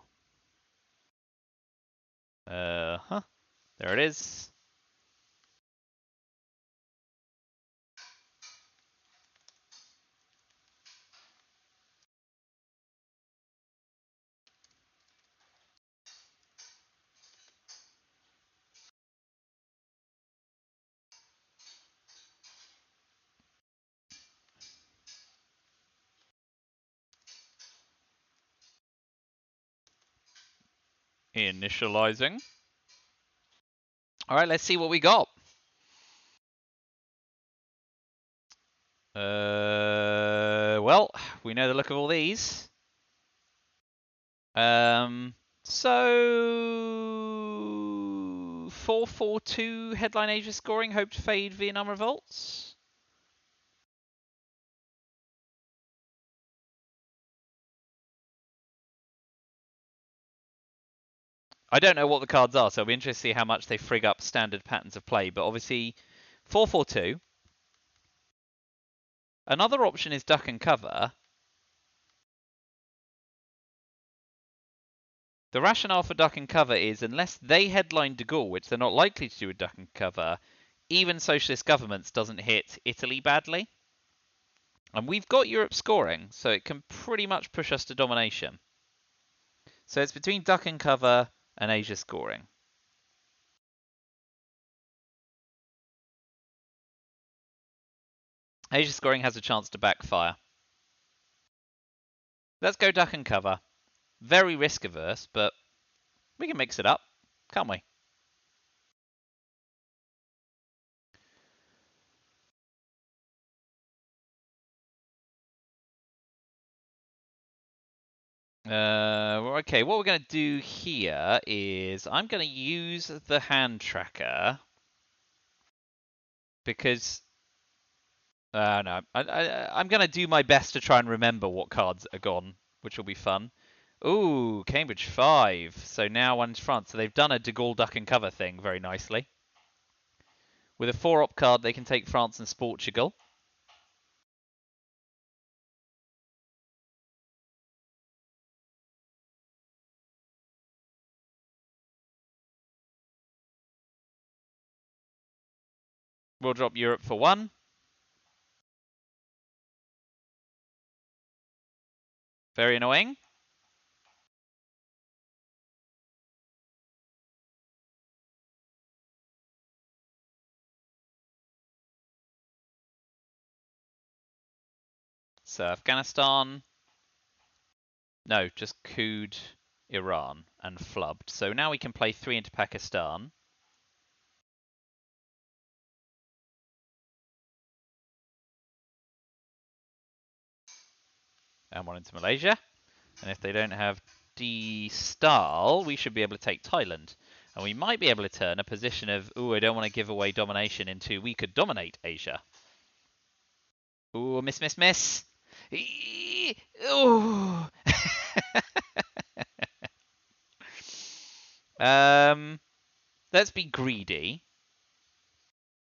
There it is. Initializing. All right, let's see what we got. Well, we know the look of all these. So 442 headline Asia scoring, hope to fade Vietnam revolts. I don't know what the cards are, so I'll be interested to see how much they frig up standard patterns of play. But obviously, 442. Another option is duck and cover. The rationale for duck and cover is unless they headline de Gaulle, which they're not likely to do with duck and cover, even socialist governments doesn't hit Italy badly. And we've got Europe scoring, so it can pretty much push us to domination. So it's between duck and cover and Asia scoring. Asia scoring has a chance to backfire. Let's go duck and cover. Very risk averse, but we can mix it up, can't we? Okay, what we're going to do here is I'm going to use the hand tracker because no, I'm going to do my best to try and remember what cards are gone, which will be fun. Ooh, Cambridge 5. So now one's France. So they've done a de Gaulle duck and cover thing very nicely. With a 4-op card, they can take France and Portugal. We'll drop Europe for 1. Very annoying. So Afghanistan. No, just couped Iran and flubbed. So now we can play 3 into Pakistan. And 1 into Malaysia. And if they don't have D-Style, we should be able to take Thailand. And we might be able to turn a position of, ooh, I don't want to give away domination into we could dominate Asia. Ooh, miss, miss, miss. Ooh. Let's be greedy,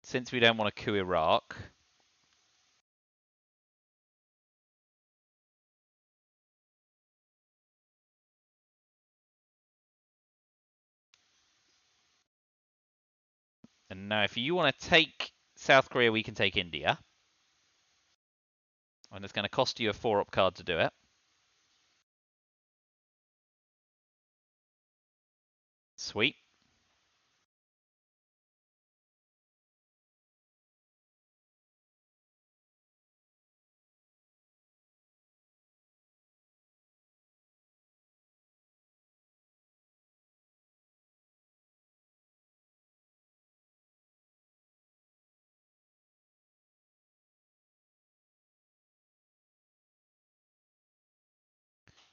since we don't want to coup Iraq. And now if you want to take South Korea, we can take India. And it's going to cost you a 4-up card to do it. Sweet.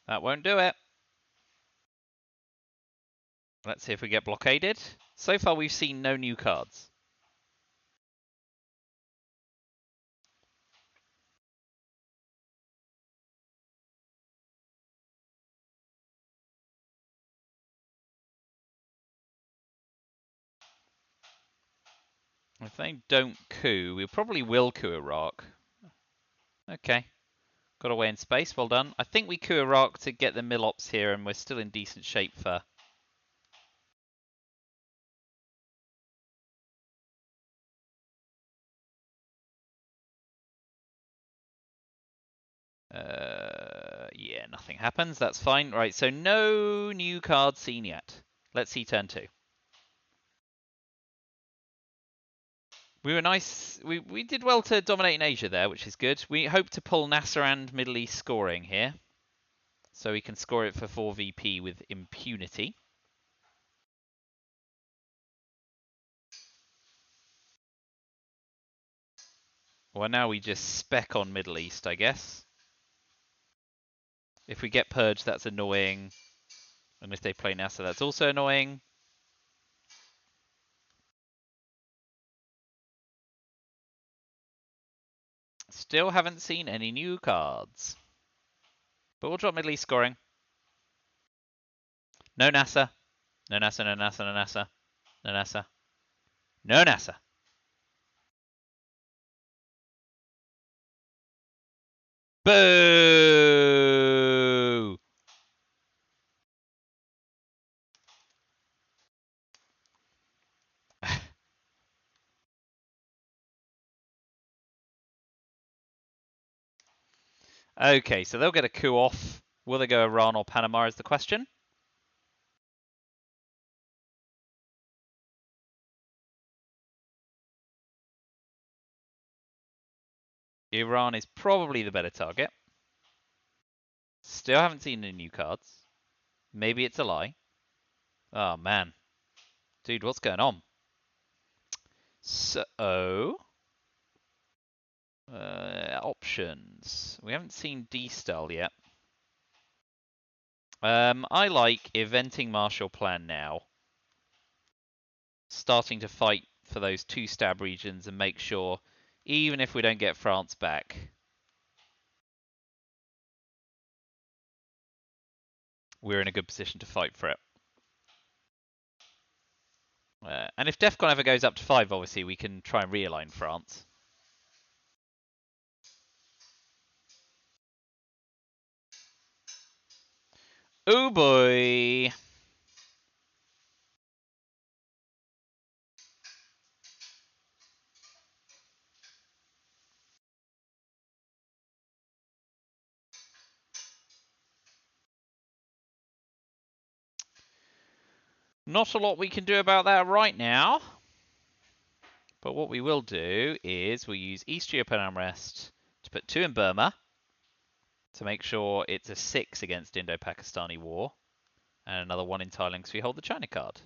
That won't do it. Let's see if we get blockaded. So far, we've seen no new cards. If they don't coup, we probably will coup Iraq. Okay. Got away in space. Well done. I think we coup Iraq to get the mill-ops here, and we're still in decent shape for... yeah, nothing happens. That's fine. Right, so no new cards seen yet. Let's see turn 2. We were nice. We did well to dominate in Asia there, which is good. We hope to pull Nasser and Middle East scoring here, so we can score it for 4VP with impunity. Well, now we just spec on Middle East, I guess. If we get purged, that's annoying. And if they play Nasser, that's also annoying. Still haven't seen any new cards. But we'll drop Middle East scoring. No Nasser. No Nasser, no Nasser, no Nasser. No Nasser. No Nasser. Boo! Okay, so they'll get a coup off. Will they go Iran or Panama is the question. Iran is probably the better target. Still haven't seen any new cards. Maybe it's a lie. Oh, man. Dude, what's going on? So... options. We haven't seen D-Style yet. I like eventing Marshall Plan now. Starting to fight for those 2 stab regions and make sure, even if we don't get France back, we're in a good position to fight for it. And if DEFCON ever goes up to 5, obviously, we can try and realign France. Oh boy! Not a lot we can do about that right now. But what we will do is we'll use East European Armrest to put 2 in Burma to make sure it's a 6 against Indo-Pakistani War, and another 1 in Thailand because we hold the China card.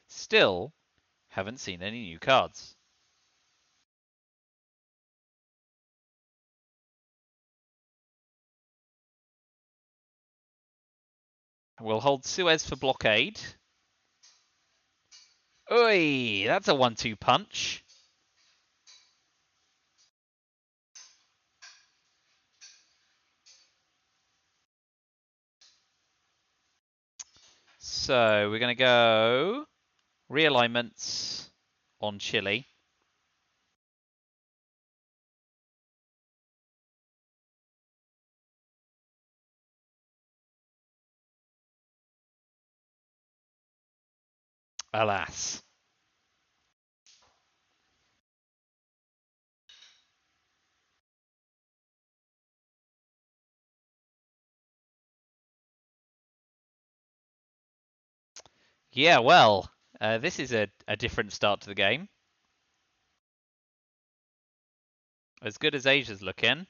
Still haven't seen any new cards. We'll hold Suez for blockade. Oi, that's a 1-2 punch. So we're going to go realignments on Chile. Alas. Yeah, well, this is a different start to the game. As good as Asia's looking.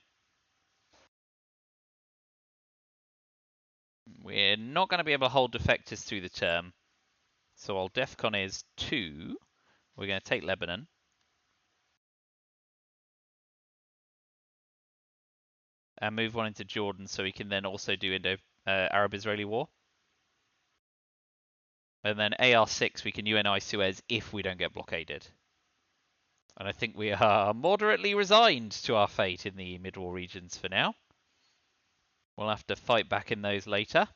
We're not going to be able to hold defectors through the term. So while DEFCON is 2, we're going to take Lebanon. And move 1 into Jordan so we can then also do Arab-Israeli war. And then AR6, we can UNI Suez if we don't get blockaded. And I think we are moderately resigned to our fate in the mid-war regions for now. We'll have to fight back in those later.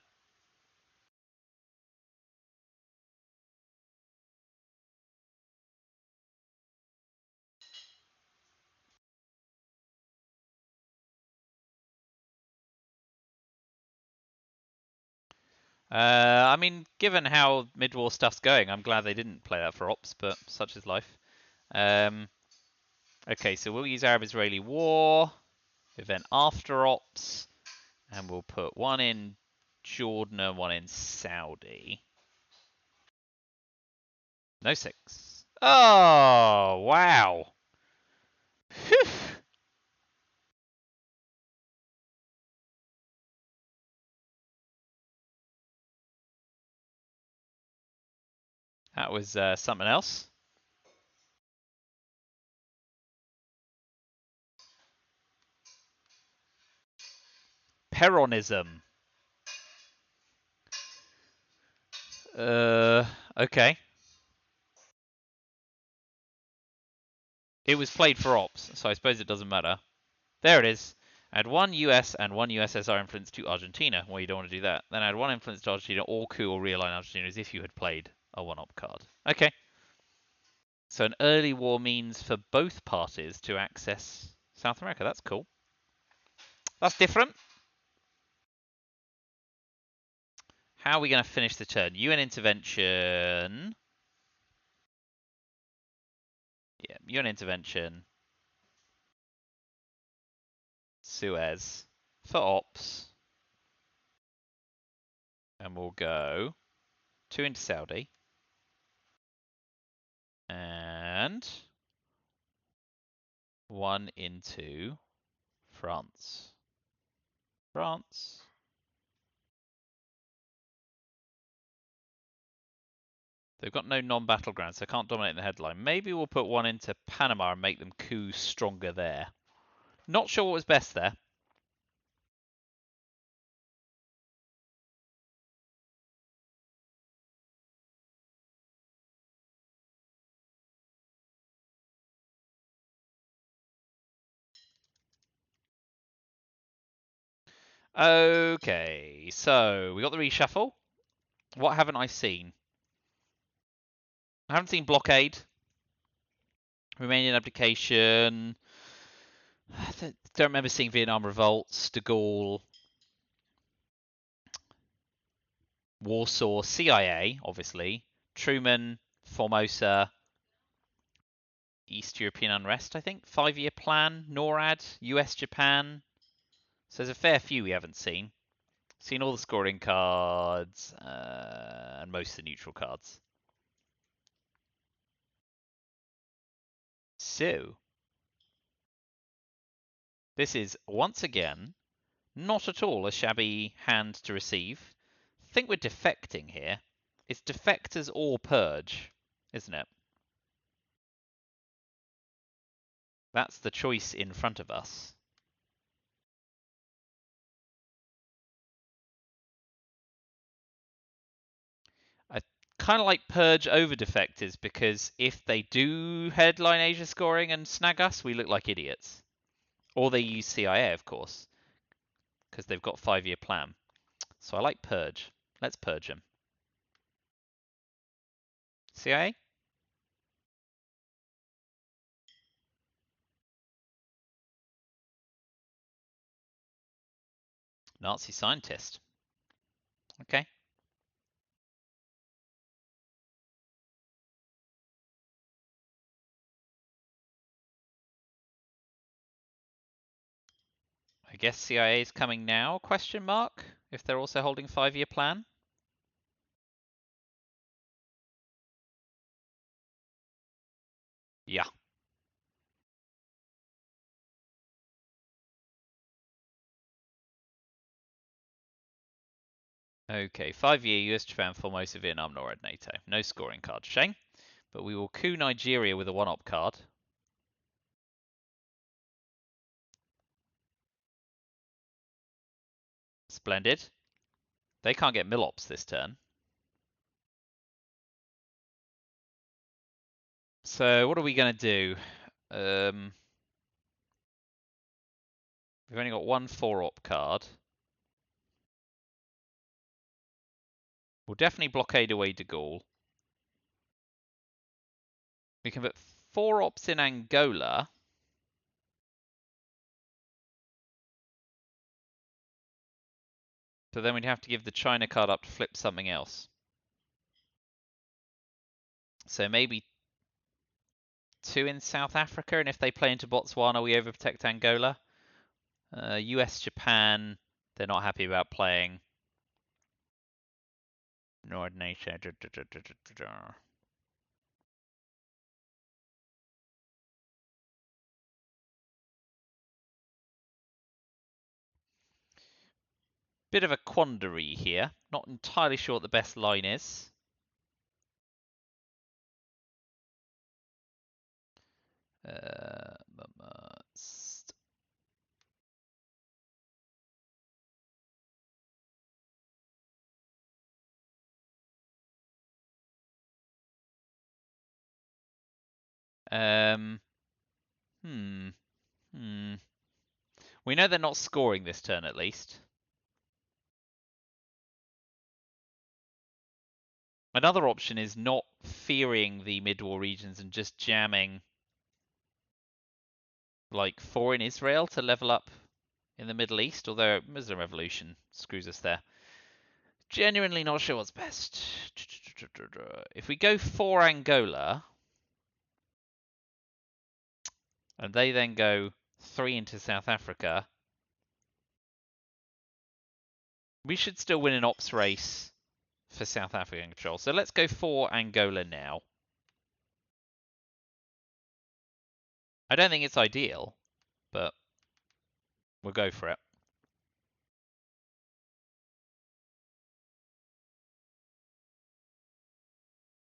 I mean, given how mid-war stuff's going, I'm glad they didn't play that for ops, but such is life. Okay, so we'll use Arab-Israeli war, event after ops, and we'll put 1 in Jordan and 1 in Saudi. No 6. Oh, wow. Whew. That was something else. Peronism. Okay. It was played for ops, so I suppose it doesn't matter. There it is. Add 1 US and 1 USSR influence to Argentina. Well, you don't want to do that. Then add 1 influence to Argentina, or coup or realign Argentina as if you had played a 1-op card. Okay. So an early war means for both parties to access South America. That's cool. That's different. How are we going to finish the turn? UN intervention. Yeah, UN intervention. Suez for ops. And we'll go 2 into Saudi. And 1 into France. France. They've got no non-battlegrounds, so I can't dominate the headline. Maybe we'll put 1 into Panama and make them coup stronger there. Not sure what was best there. Okay, so we got the reshuffle. What haven't I seen? I haven't seen blockade. Romanian abdication. I don't remember seeing Vietnam revolts, De Gaulle, Warsaw, CIA, obviously, Truman, Formosa, East European unrest, I think, 5-year plan, NORAD, US, Japan. So there's a fair few we haven't seen. Seen all the scoring cards and most of the neutral cards. So, this is once again not at all a shabby hand to receive. I think we're defecting here. It's defectors or purge, isn't it? That's the choice in front of us. I kind of like purge over defectors because if they do headline Asia scoring and snag us, we look like idiots. Or they use CIA, of course, because they've got 5-year plan. So I like purge. Let's purge them. CIA? Nazi scientist. Okay. I guess CIA is coming now, question mark, if they're also holding 5-year plan. Yeah. Okay, 5-year US, Japan, Formosa, Vietnam, NORAD, NATO. No scoring card. Shame. But we will coup Nigeria with a 1-op card. Splendid. They can't get mill-ops this turn. So what are we going to do? We've only got one 4-op card. We'll definitely blockade away De Gaulle. We can put 4-ops in Angola. So then we'd have to give the China card up to flip something else. So maybe 2 in South Africa, and if they play into Botswana, we overprotect Angola. US, Japan, they're not happy about playing. Nord Nation. Bit of a quandary here. Not entirely sure what the best line is. Um, hmm. We know they're not scoring this turn at least. Another option is not fearing the mid-war regions and just jamming like 4 in Israel to level up in the Middle East, although Muslim Revolution screws us there. Genuinely not sure what's best. If we go for Angola, and they then go 3 into South Africa, we should still win an ops race for South African control. So let's go for Angola now. I don't think it's ideal, but we'll go for it.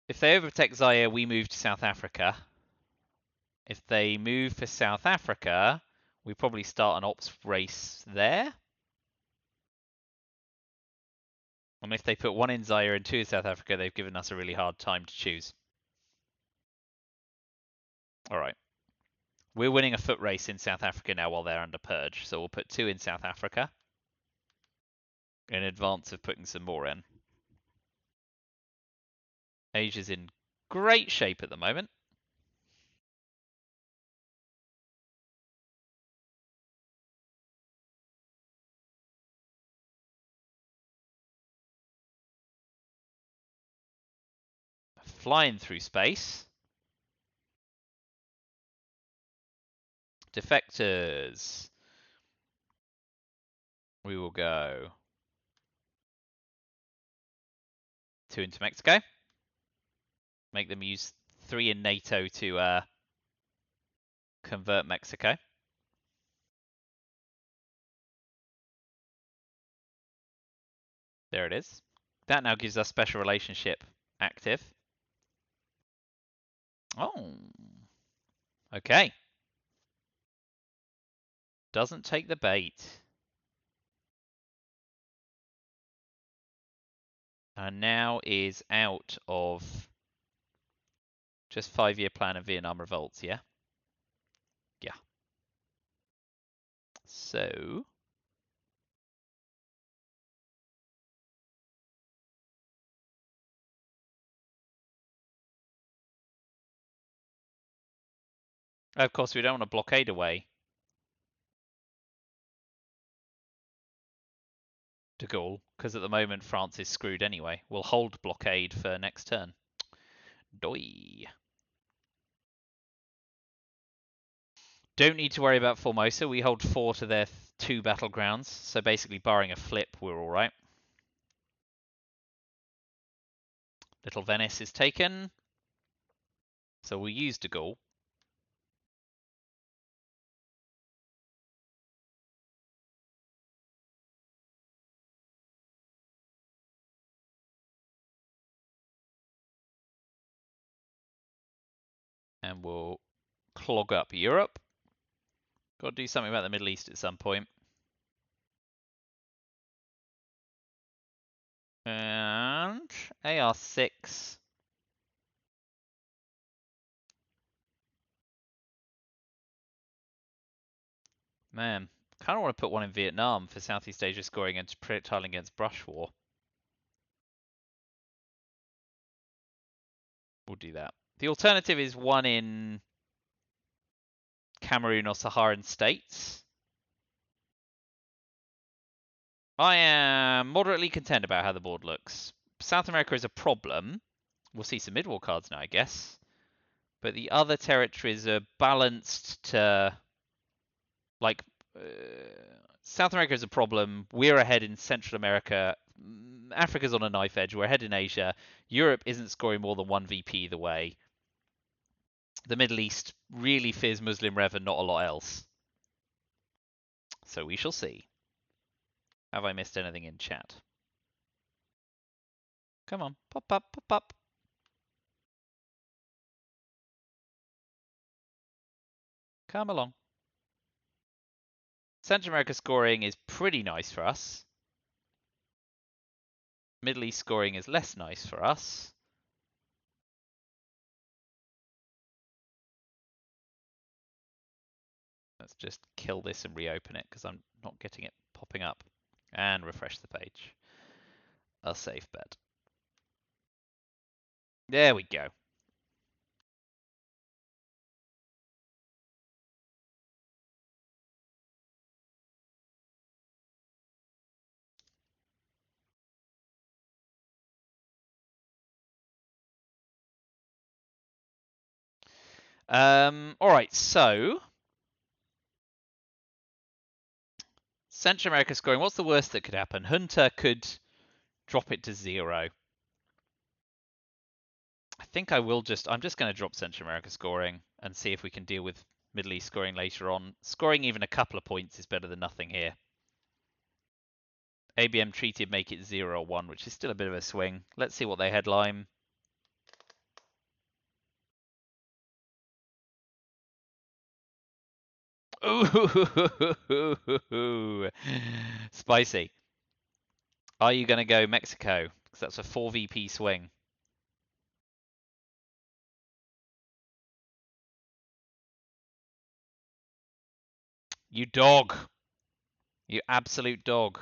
If they overtake Zaire, we move to South Africa. If they move for South Africa, we probably start an ops race there. And if they put 1 in Zaire and 2 in South Africa, they've given us a really hard time to choose. All right. We're winning a foot race in South Africa now while they're under purge. So we'll put 2 in South Africa in advance of putting some more in. Asia's in great shape at the moment. Flying through space. Defectors. We will go 2 into Mexico. Make them use 3 in NATO to convert Mexico. There it is. That now gives us special relationship active. Oh. Okay. Doesn't take the bait. And now is out of just 5-year plan of Vietnam revolts, yeah? Yeah. So of course we don't want to blockade away de Gaulle, because at the moment France is screwed anyway. We'll hold blockade for next turn. Doi. Don't need to worry about Formosa. We hold 4 to their 2 battlegrounds, so basically barring a flip, we're all right. Little Venice is taken, so we'll use de Gaulle. And we'll clog up Europe. Got to do something about the Middle East at some point. And AR6. Man, kind of want to put one in Vietnam for Southeast Asia scoring against tiling against brush war. We'll do that. The alternative is one in Cameroon or Saharan states. I am moderately content about how the board looks. South America is a problem. We'll see some mid-war cards now, I guess. But the other territories are balanced to, like, South America is a problem. We're ahead in Central America. Africa's on a knife edge. We're ahead in Asia. Europe isn't scoring more than 1 VP either way. The Middle East really fears Muslim Rev and not a lot else. So we shall see. Have I missed anything in chat? Come on, pop up, pop up. Come along. Central America scoring is pretty nice for us. Middle East scoring is less nice for us. Let's just kill this and reopen it because I'm not getting it popping up. And refresh the page. A safe bet. There we go. All right, so Central America scoring. What's the worst that could happen? Junta could drop it to 0. I think I will I'm just going to drop Central America scoring and see if we can deal with Middle East scoring later on. Scoring even a couple of points is better than nothing here. ABM treated make it 0 or 1, which is still a bit of a swing. Let's see what they headline. Ooh, spicy. Are you going to go Mexico? Because that's a 4 VP swing. You dog. You absolute dog.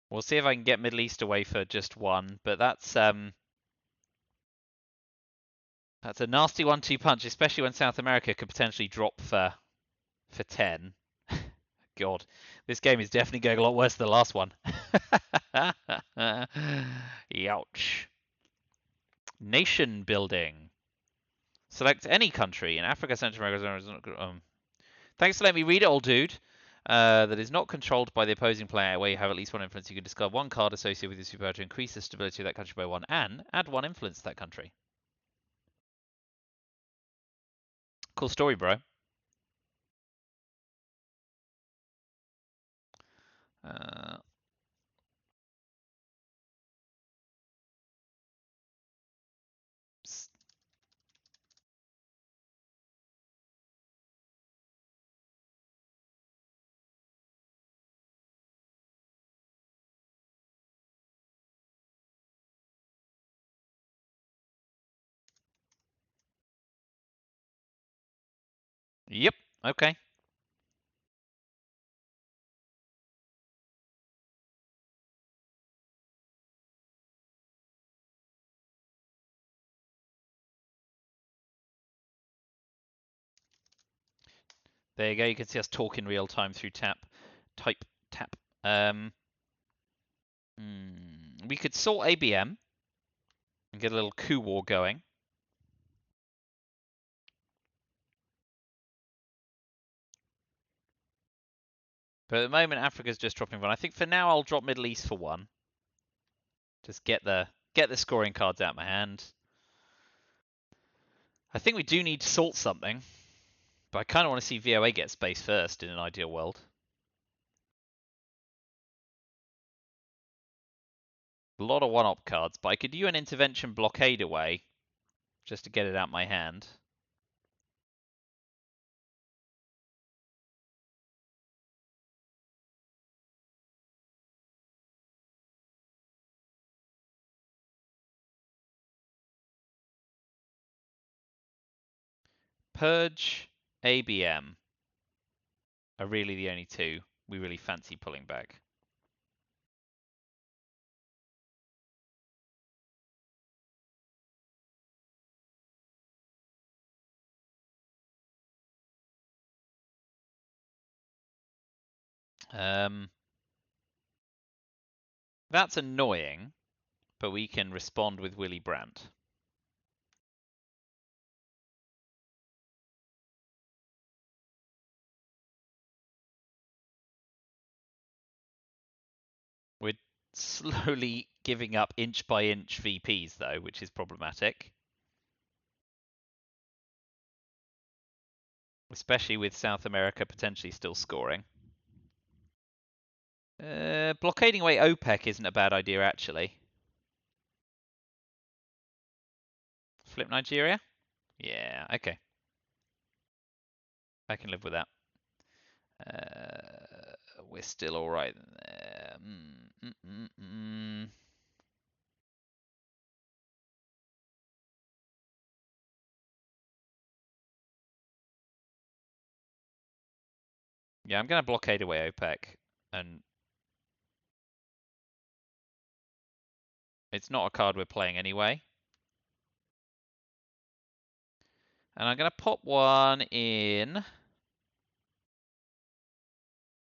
We'll see if I can get Middle East away for just 1, but that's a nasty 1-2 punch, especially when South America could potentially drop for 10. God, this game is definitely going a lot worse than the last one. Youch. Nation building. Select any country in Africa, Central America. Thanks for letting me read it, old dude. That is not controlled by the opposing player, where you have at least one influence. You can discard one card associated with your superpower to increase the stability of that country by one, and add one influence to that country. Cool story, bro. Uh, yep. Okay. There you go. You can see us talk in real time through type tap. We could sort ABM and get a little coup war going. But at the moment, Africa's just dropping one. I think for now, I'll drop Middle East for one. Just get the scoring cards out of my hand. I think we do need to sort something, but I kind of want to see VOA get space first in an ideal world. A lot of one-op cards, but I could do an intervention blockade away just to get it out my hand. Purge, ABM are really the only two we really fancy pulling back. That's annoying, but we can respond with Willy Brandt. We're slowly giving up inch by inch VPs though, which is problematic. Especially with South America potentially still scoring. Blockading away OPEC isn't a bad idea actually. Flip Nigeria? Yeah, okay. I can live with that. We're still alright there. Yeah, I'm going to blockade away OPEC. And it's not a card we're playing anyway. And I'm going to pop one in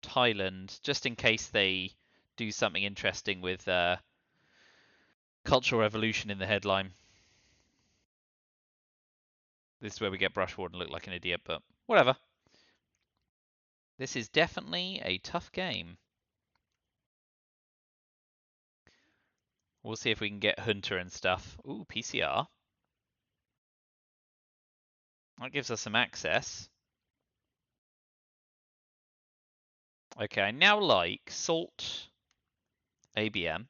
Thailand, just in case they do something interesting with Cultural Revolution in the headline. This is where we get Brushwood and look like an idiot, but whatever. This is definitely a tough game. We'll see if we can get Hunter and stuff. Ooh, PCR. That gives us some access. Okay, I now like Salt ABM.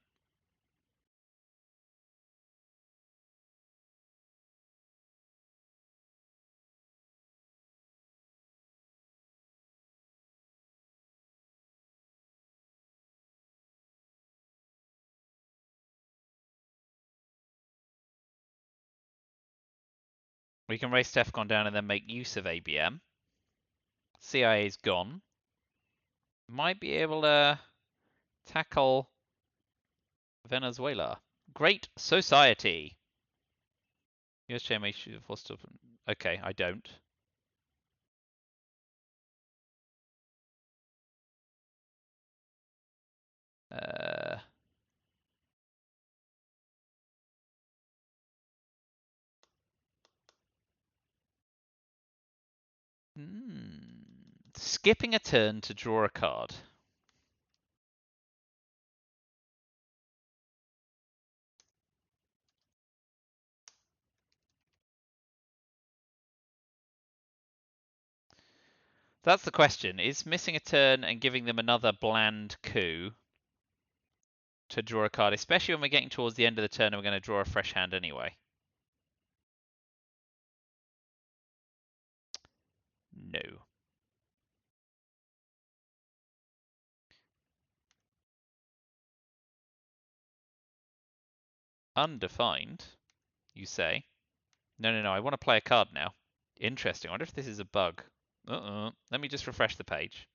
We can race TEFCON down and then make use of ABM. CIA's gone. Might be able to tackle Venezuela. Great Society. US chairman should have forced up. Okay, I don't. skipping a turn to draw a card. That's the question. Is missing a turn and giving them another bland coup to draw a card, especially when we're getting towards the end of the turn and we're going to draw a fresh hand anyway? No. Undefined, you say? No, I want to play a card now. Interesting. I wonder if this is a bug. Let me just refresh the page.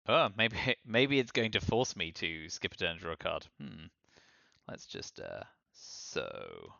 Oh, maybe it's going to force me to skip a turn and draw a card. Let's just so.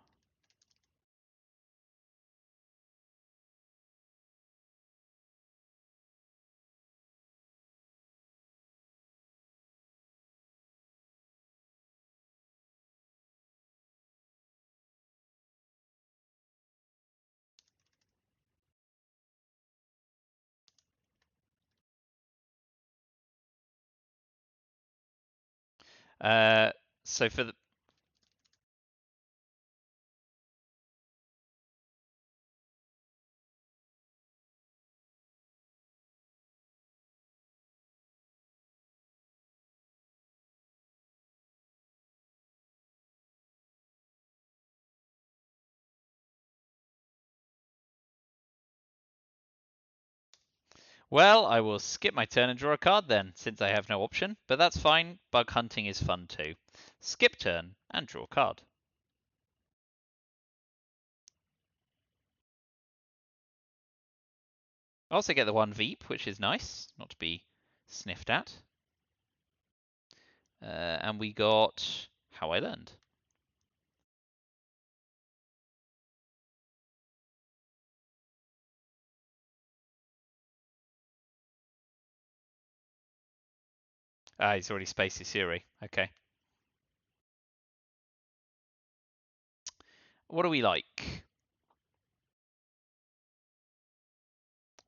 So for the Well, I will skip my turn and draw a card then, since I have no option, but that's fine. Bug hunting is fun too. Skip turn and draw card. I also get the 1 Veep, which is nice, not to be sniffed at. And we got How I Learned. Ah, he's already spaced his Siri. Okay. What do we like?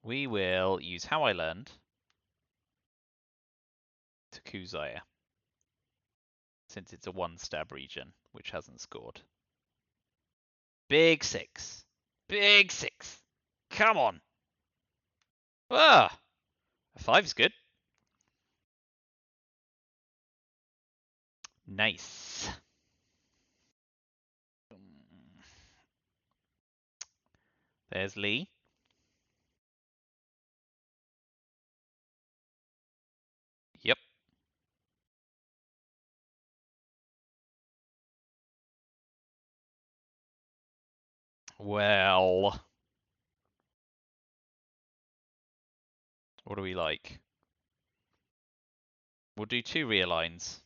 We will use How I Learned to Kuzaya, since it's a 1-stab region, which hasn't scored. Big 6. Big 6. Come on. Ah, a 5 is good. Nice. There's Lee. Yep. Well, what do we like? We'll do 2 realigns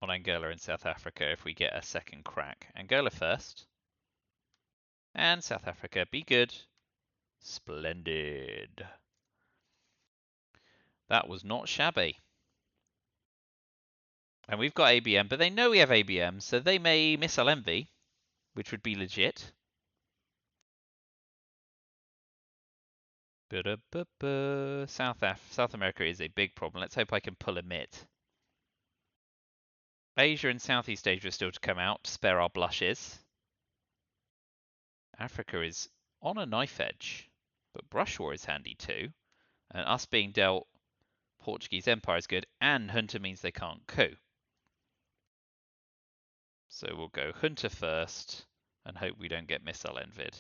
on Angola and South Africa if we get a second crack. Angola first. And South Africa, be good. Splendid. That was not shabby. And we've got ABM, but they know we have ABM, so they may missile envy, which would be legit. South America is a big problem. Let's hope I can pull a mitt. Asia and Southeast Asia are still to come out, spare our blushes. Africa is on a knife edge, but Brush War is handy too. And us being dealt Portuguese Empire is good, and Junta means they can't coup. So we'll go Junta first and hope we don't get missile envied.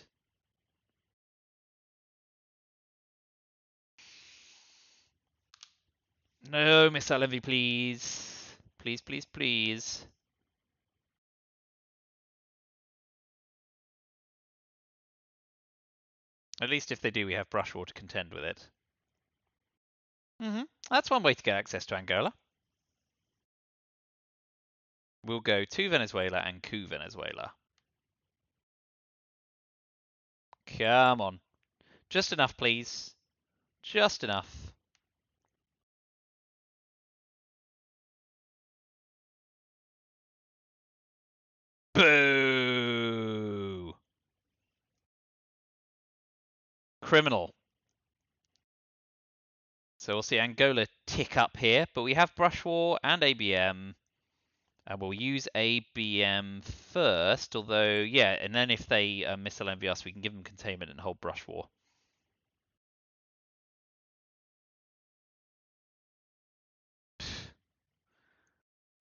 No missile envy, please. Please, please, please. At least if they do, we have Brush War to contend with it. That's one way to get access to Angola. We'll go to Venezuela and coup Venezuela. Come on. Just enough, please. Just enough. Boo! criminal. So we'll see Angola tick up here, but we have Brush War and ABM, and we'll use ABM first, although, yeah, and then if they missile envy us, we can give them containment and hold Brush War.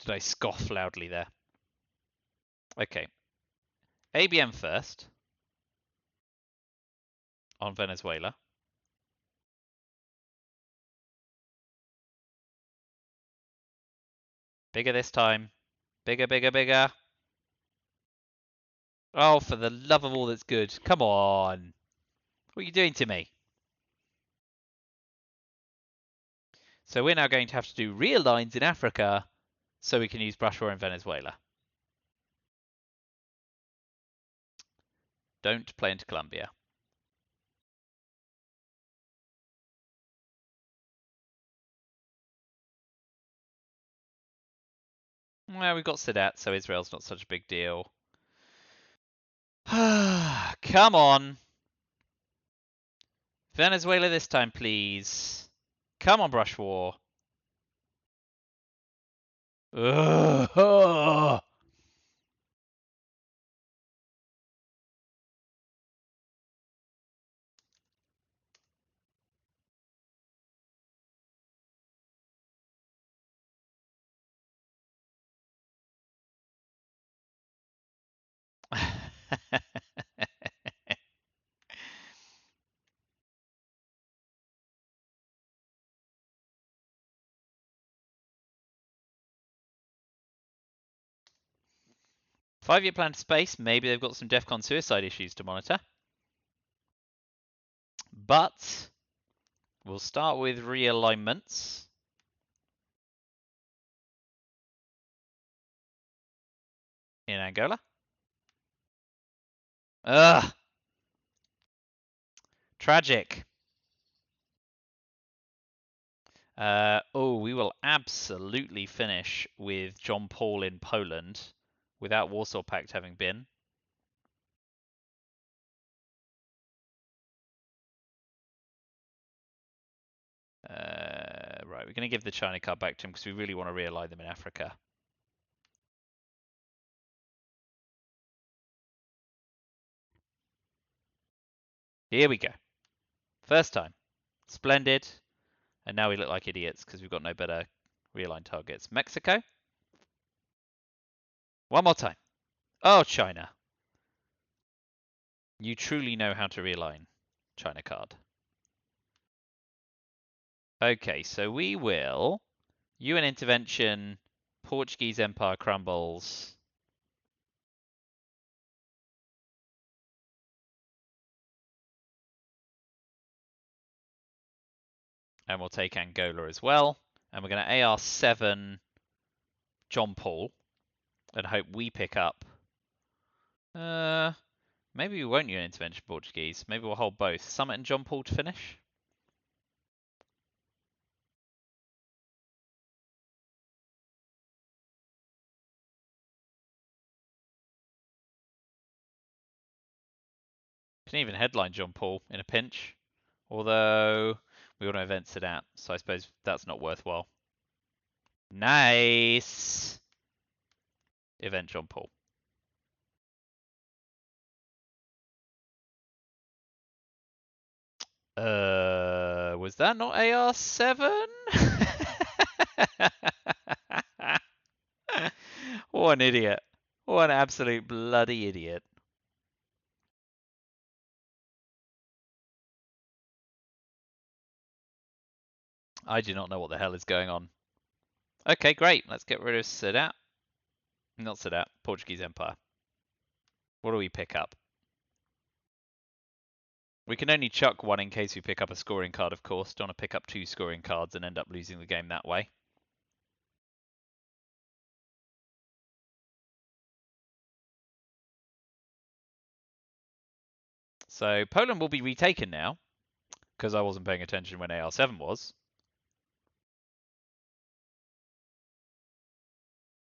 Did I scoff loudly there? Okay. ABM first on Venezuela. Bigger this time. Bigger, bigger, bigger. Oh, for the love of all that's good. Come on. What are you doing to me? So we're now going to have to do real lines in Africa so we can use Brush War in Venezuela. Don't play into Colombia. Well, we've got Sadat, so Israel's not such a big deal. Come on. Venezuela this time, please. Come on, Brush War. Ugh. 5-year plan to space. Maybe they've got some DEFCON suicide issues to monitor. But we'll start with realignments in Angola. Ugh. Tragic. We will absolutely finish with John Paul in Poland without Warsaw Pact having been. Right, we're going to give the China card back to him because we really want to realign them in Africa. Here we go. First time. Splendid. And now we look like idiots because we've got no better realigned targets. Mexico. One more time. Oh, China. You truly know how to realign. China card. Okay, so we will UN intervention, Portuguese Empire crumbles. And we'll take Angola as well. And we're going to AR7 John Paul and hope we pick up. Maybe we won't UN intervention Portuguese. Maybe we'll hold both. Summit and John Paul to finish. Can even headline John Paul in a pinch. Although we want to event Sadat, so I suppose that's not worthwhile. Nice! Event John Paul. Was that not AR7? What an idiot. What an absolute bloody idiot. I do not know what the hell is going on. Okay, great. Let's get rid of Sadat. Not Sadat, Portuguese Empire. What do we pick up? We can only chuck one in case we pick up a scoring card, of course. Don't want to pick up 2 scoring cards and end up losing the game that way. So Poland will be retaken now, because I wasn't paying attention when AR7 was.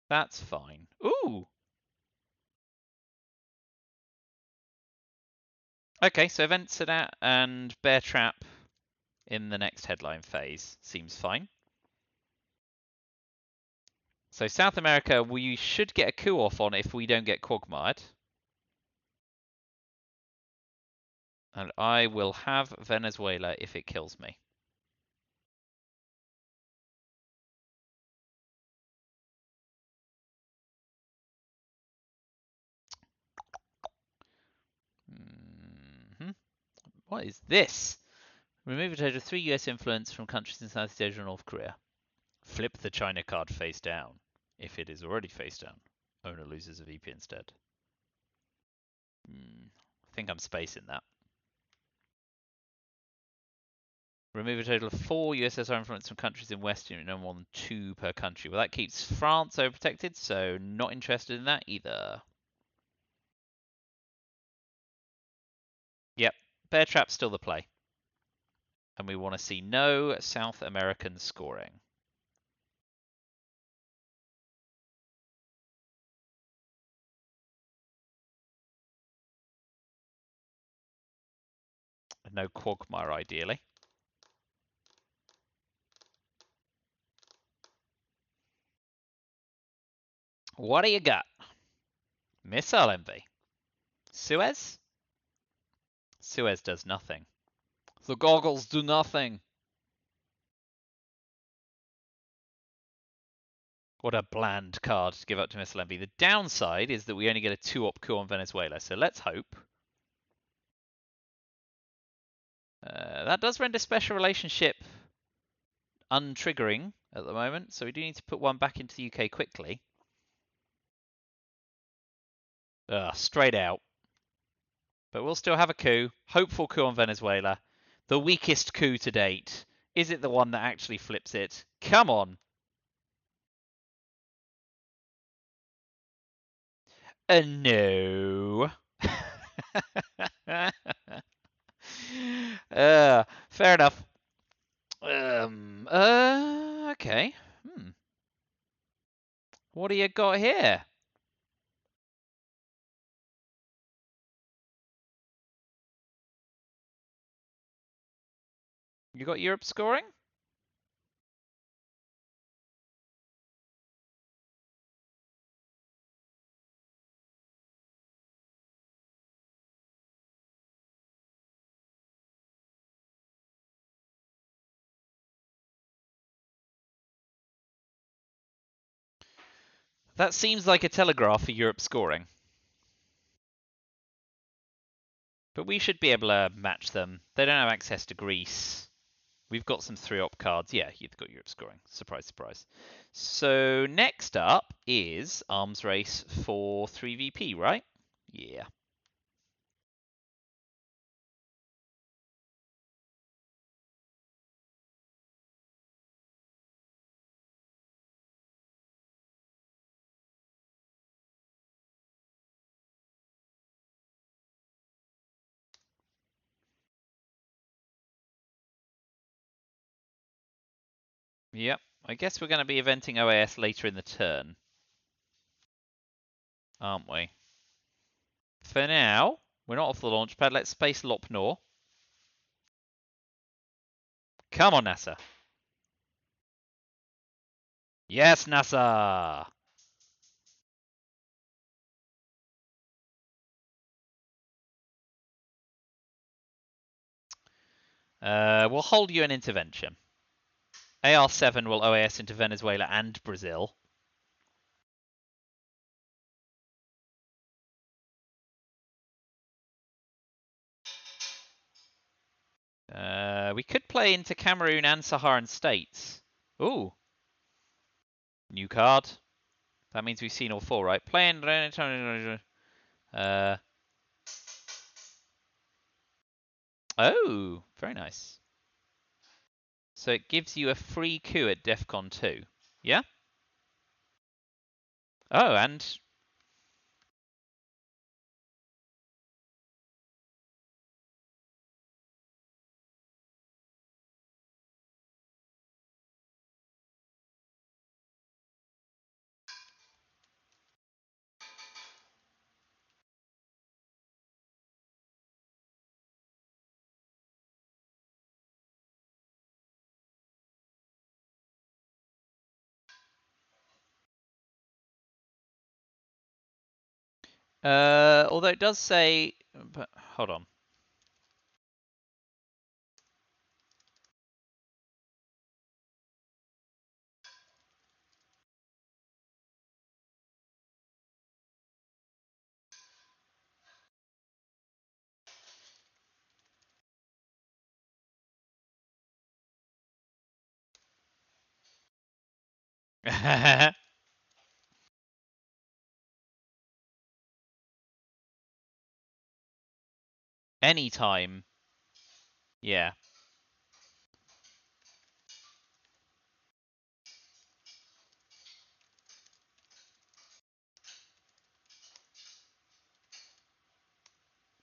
That's fine. Ooh! Okay, so event Sedat and Bear Trap in the next headline phase seems fine. So South America, we should get a coup off on if we don't get quagmired. And I will have Venezuela if it kills me. What is this? Remove a total of 3 US influence from countries in Southeast Asia and North Korea. Flip the China card face down. If it is already face down, owner loses a VP instead. I think I'm spacing that. Remove a total of 4 USSR influence from countries in West Europe, no more than 2 per country. Well, that keeps France overprotected, so not interested in that either. Yep, Bear Trap's still the play. And we want to see no South American scoring. No quagmire, ideally. What do you got? Missile envy. Suez? Suez does nothing. The goggles do nothing. What a bland card to give up to Missile Envy. The downside is that we only get a 2-op coup on Venezuela, so let's hope. That does render special relationship untriggering at the moment, so we do need to put one back into the UK quickly. Straight out. But we'll still have a coup. Hopeful coup on Venezuela. The weakest coup to date. Is it the one that actually flips it? Come on. No. Fair enough. Okay. What do you got here? You got Europe scoring? That seems like a telegraph for Europe scoring. But we should be able to match them. They don't have access to Greece. We've got some 3-op cards. Yeah, you've got Europe scoring. Surprise, surprise. So next up is arms race for 3VP, right? Yeah. Yep. I guess we're going to be eventing OAS later in the turn, aren't we? For now, we're not off the launch pad. Let's space Lopnor. Come on, NASA. Yes, NASA. We'll hold you an intervention. AR7 will OAS into Venezuela and Brazil. We could play into Cameroon and Saharan states. Ooh. New card. That means we've seen all 4, right? Playing. Oh, very nice. So it gives you a free coup at DEFCON 2. Yeah? Oh, and Although it does say, but hold on. Anytime. Yeah.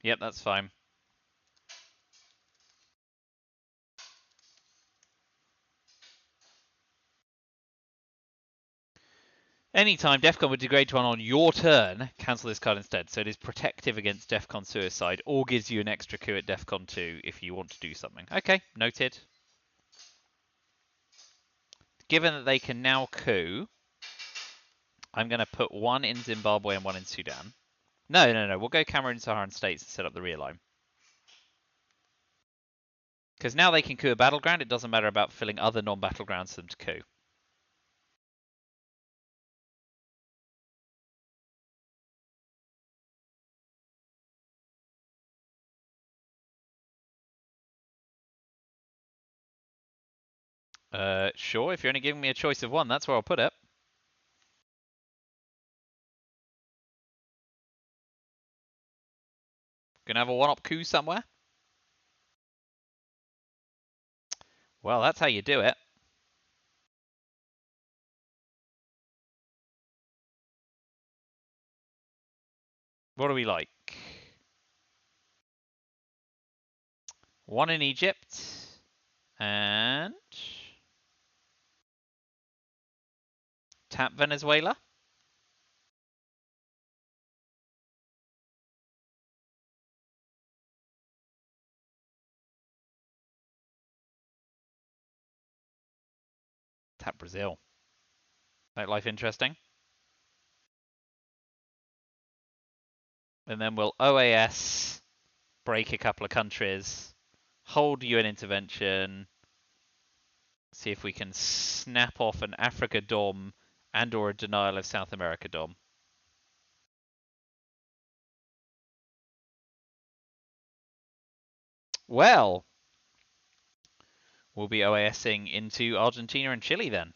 Yep, that's fine. Anytime Defcon would degrade to 1 on your turn, cancel this card instead. So it is protective against Defcon suicide, or gives you an extra coup at Defcon 2 if you want to do something. Okay, noted. Given that they can now coup, I'm going to put 1 in Zimbabwe and 1 in Sudan. No. We'll go Cameroon-Saharan states and set up the rear line. Because now they can coup a battleground, it doesn't matter about filling other non-battlegrounds for them to coup. Sure, if you're only giving me a choice of 1, that's where I'll put it. Gonna have a 1-up coup somewhere? Well, that's how you do it. What do we like? 1 in Egypt. And tap Venezuela. Tap Brazil. Make life interesting. And then we'll OAS, break a couple of countries, hold UN intervention, see if we can snap off an Africa DOM and or a denial of South America DOM. Well, we'll be OASing into Argentina and Chile then.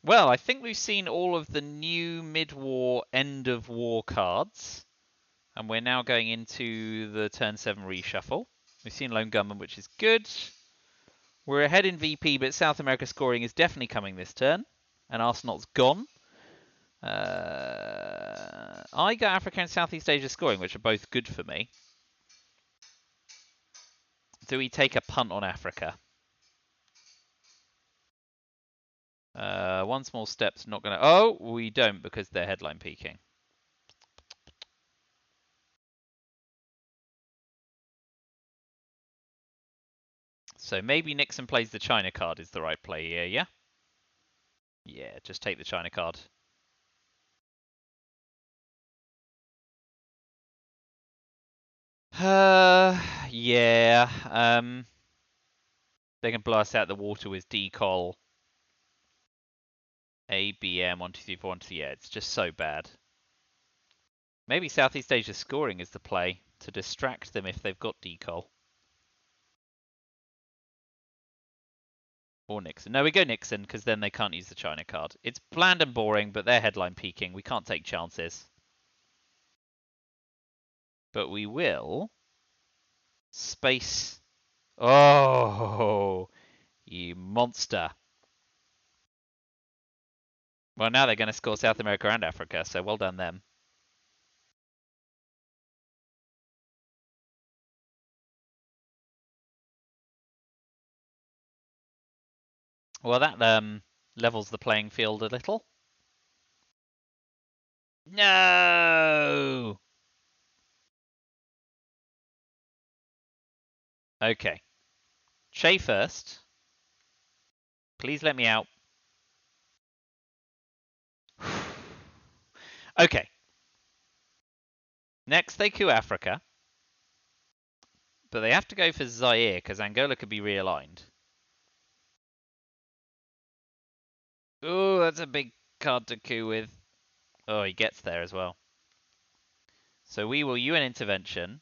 Well, I think we've seen all of the new mid-war, end-of-war cards. And we're now going into the turn 7 reshuffle. We've seen Lone Gunman, which is good. We're ahead in VP, but South America scoring is definitely coming this turn. And Arsenal's gone. I got Africa and Southeast Asia scoring, which are both good for me. Do we take a punt on Africa? One small step's not going to... Oh, we don't because they're headline peaking. So maybe Nixon plays the China card is the right play here, yeah? Yeah, just take the China card. Yeah. They can blow us out the water with decol. ABM 1 2 3 4 1 2. Yeah, it's just so bad. Maybe Southeast Asia scoring is the play to distract them if they've got decol. Or Nixon. No, we go Nixon because then they can't use the China card. It's bland and boring, but they're headline peaking. We can't take chances. But we will space. Oh, you monster. Well, now they're going to score South America and Africa, so well done them. Well, that Levels the playing field a little. No! Okay. Shay first. Please let me out. Okay. Next, they coup Africa. But they have to go for Zaire, because Angola could be realigned. Oh, that's a big card to coup with. Oh, he gets there as well. So we will UN intervention,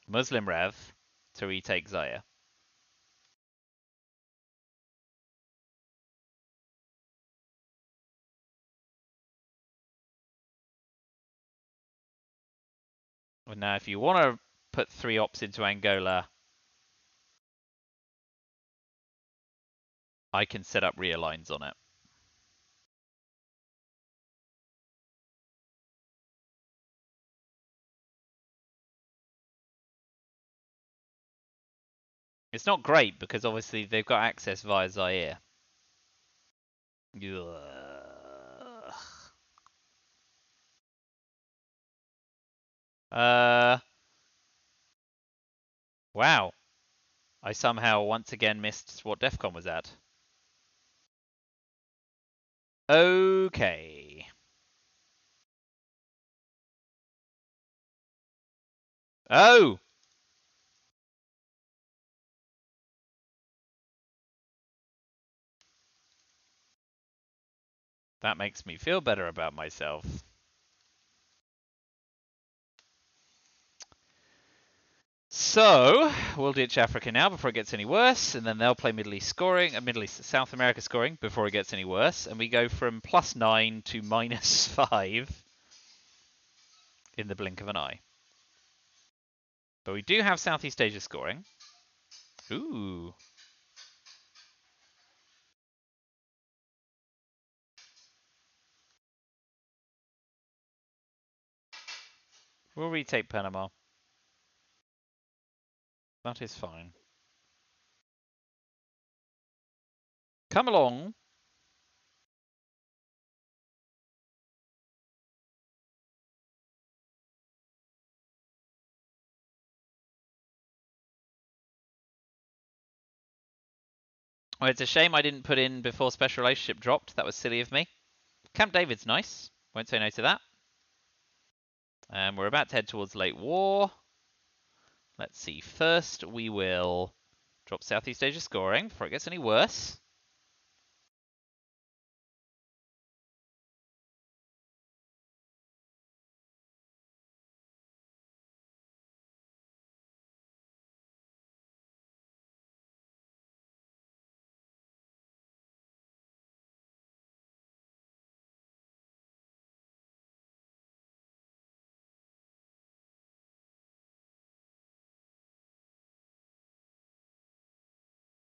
Muslim Rev, to retake Zaire. Well, now, if you want to put 3 ops into Angola, I can set up realigns on it. It's not great because obviously they've got access via Zaire. Ugh. Wow. I somehow once again missed what DEFCON was at. Okay. Oh! That makes me feel better about myself. So, we'll ditch Africa now before it gets any worse, and then they'll play Middle East scoring, Middle East, South America scoring before it gets any worse, and we go from +9 to -5 in the blink of an eye. But we do have Southeast Asia scoring. Ooh. We'll retake Panama. That is fine. Come along. Oh, it's a shame I didn't put in before special relationship dropped. That was silly of me. Camp David's nice. Won't say no to that. And we're about to head towards late war. Let's see. First, we will drop Southeast Asia scoring before it gets any worse.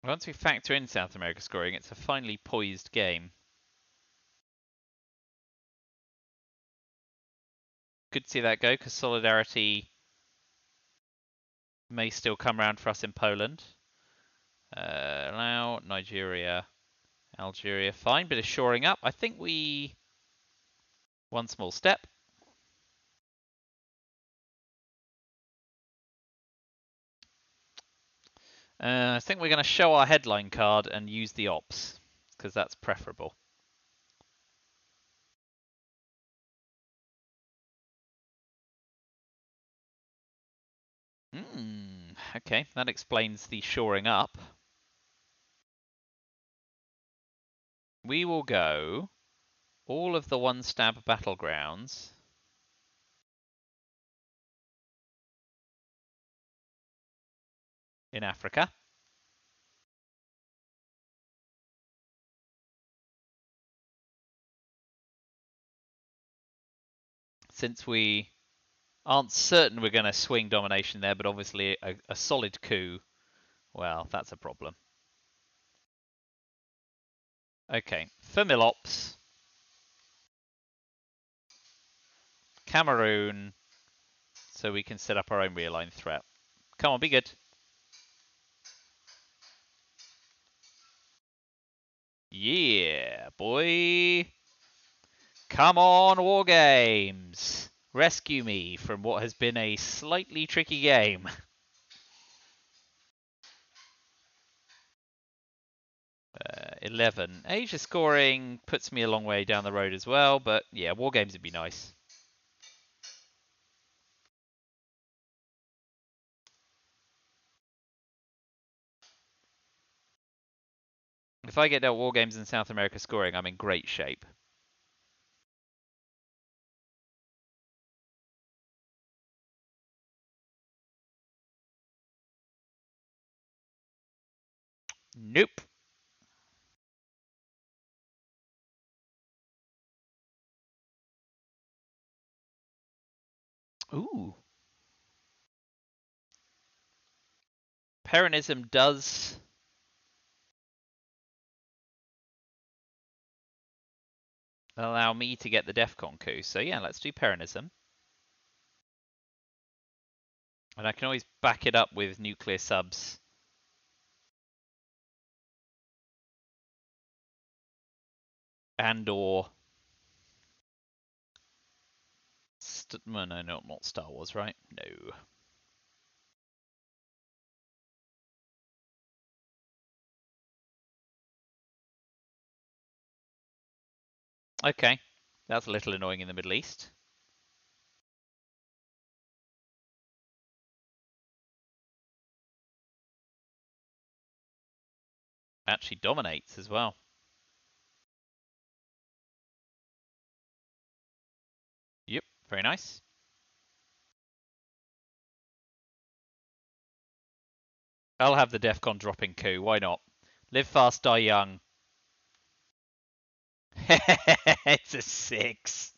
Once we factor in South America scoring, it's a finely poised game. Good to see that go, because Solidarity may still come around for us in Poland. Now, Nigeria, Algeria, fine. Bit of shoring up. I think we... One small step. I think we're going to show our headline card and use the ops, because that's preferable. Okay, that explains the shoring up. We will go all of the one-stab battlegrounds in Africa. Since we aren't certain we're going to swing domination there, but obviously a solid coup, well, that's a problem. Okay, for Milops, Cameroon, so we can set up our own realigned threat. Come on, be good. Yeah, boy. Come on, War Games. Rescue me from what has been a slightly tricky game. 11. Asia scoring puts me a long way down the road as well, but yeah, War Games would be nice. If I get dealt War Games in South America scoring, I'm in great shape. Nope. Ooh. Peronism does allow me to get the DEFCON coup. So yeah, let's do Peronism. And I can always back it up with nuclear subs. And or... no, not Star Wars, right? No. Okay. That's a little annoying in the Middle East. Actually dominates as well. Yep, very nice. I'll have the DEFCON dropping coup. Why not? Live fast, die young. It's a 6.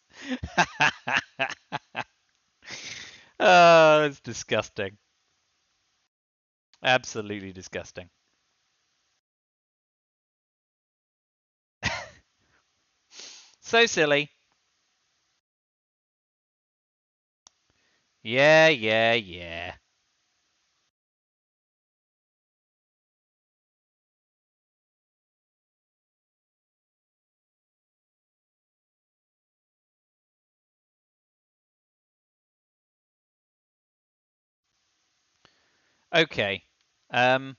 Oh, it's disgusting. Absolutely disgusting. So silly. Yeah. Okay. I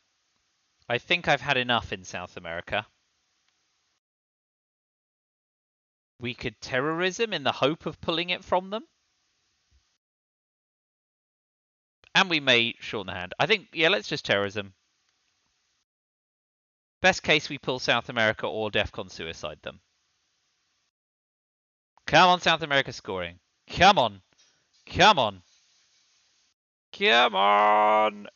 think I've had enough in South America. We could terrorism in the hope of pulling it from them. And we may shorten the hand. I think, yeah, let's just terrorism. Best case, we pull South America or DEFCON suicide them. Come on, South America scoring. Come on. Come on. Come on.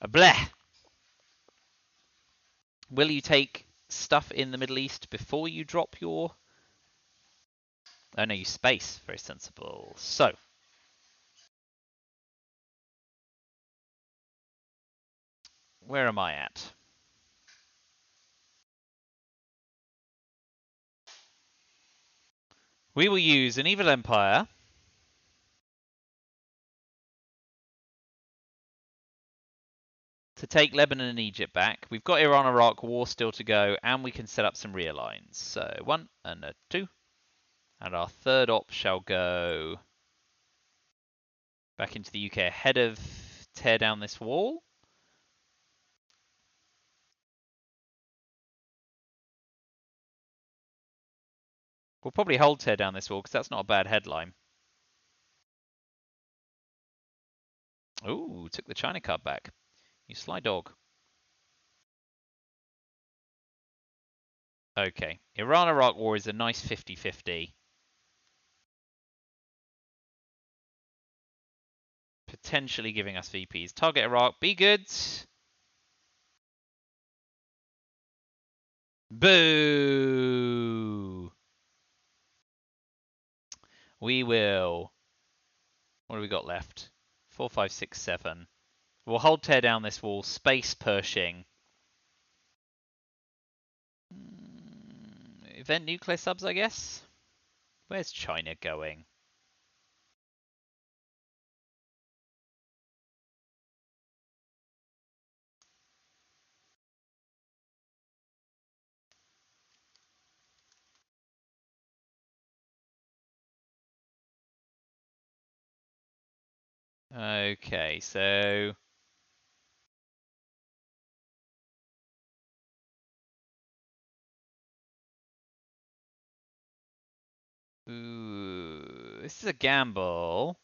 Bleh. Will you take stuff in the Middle East before you drop your... Oh, no, you space. Very sensible. So. Where am I at? We will use an evil empire to take Lebanon and Egypt back. We've got Iran-Iraq war still to go, and we can set up some realigns. So 1 and a 2. And our third op shall go back into the UK ahead of tear down this wall. We'll probably hold tear down this wall because that's not a bad headline. Ooh, took the China card back. You sly dog. Okay. Iran-Iraq war is a nice 50-50. Potentially giving us VPs. Target Iraq. Be good. Boo! We will. What do we got left? 4, 5, 6, 7. We'll hold tear down this wall. Space Pershing. Event nuclear subs, I guess? Where's China going? Okay, so ooh, this is a gamble,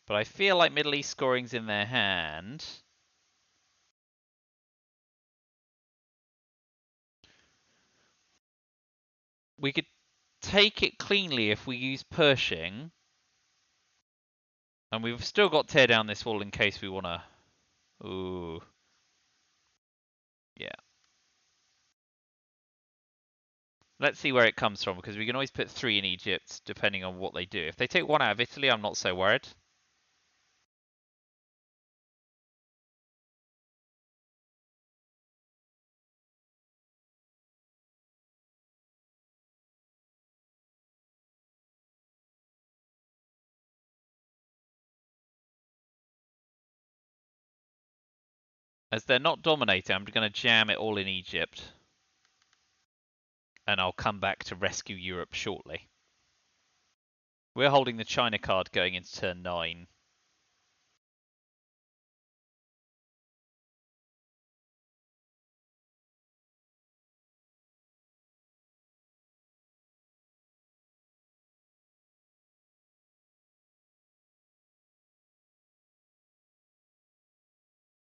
but I feel like Middle East scoring's in their hand. We could take it cleanly if we use Pershing, and we've still got tear down this wall in case we wanna. Ooh, yeah. Let's see where it comes from, because we can always put 3 in Egypt, depending on what they do. If they take 1 out of Italy, I'm not so worried. As they're not dominating, I'm going to jam it all in Egypt. And I'll come back to rescue Europe shortly. We're holding the China card going into turn 9.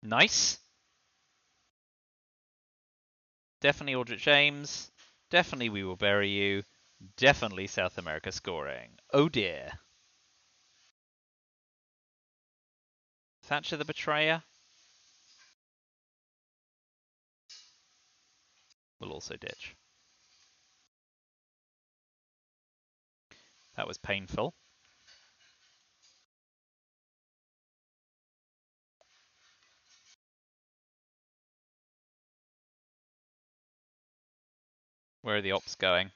Nice. Definitely Aldrich James. Definitely We Will Bury You. Definitely South America scoring. Oh dear. Thatcher the Betrayer. Will also ditch. That was painful. Where are the ops going?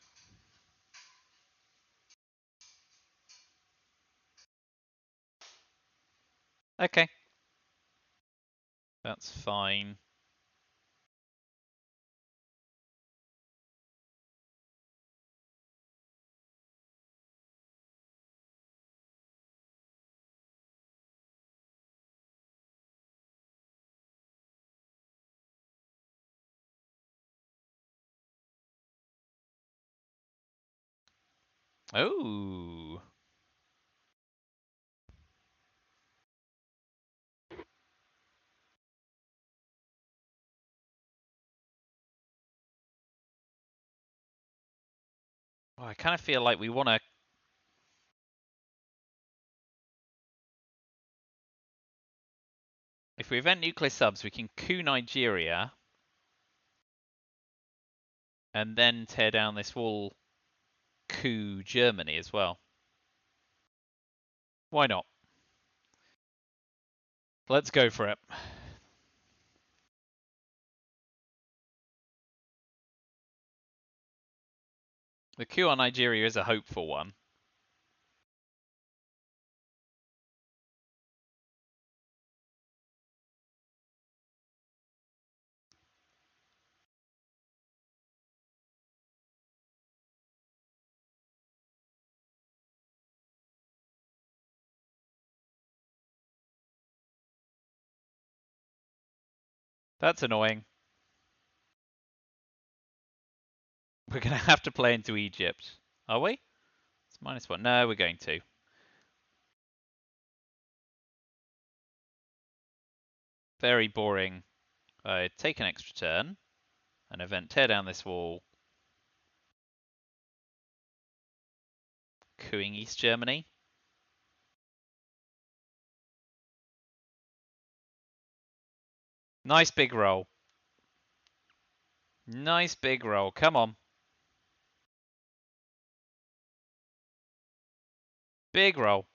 Okay. That's fine. Oh. Oh, I kind of feel like we want to. If we event nuclear subs, we can coup Nigeria and then tear down this wall, coup Germany as well. Why not? Let's go for it. The coup on Nigeria is a hopeful one. That's annoying. We're going to have to play into Egypt. Are we? It's -1. No, we're going to. Very boring. Take an extra turn. An event, tear down this wall. Cooing East Germany. Nice big roll. Nice big roll. Come on. Big roll.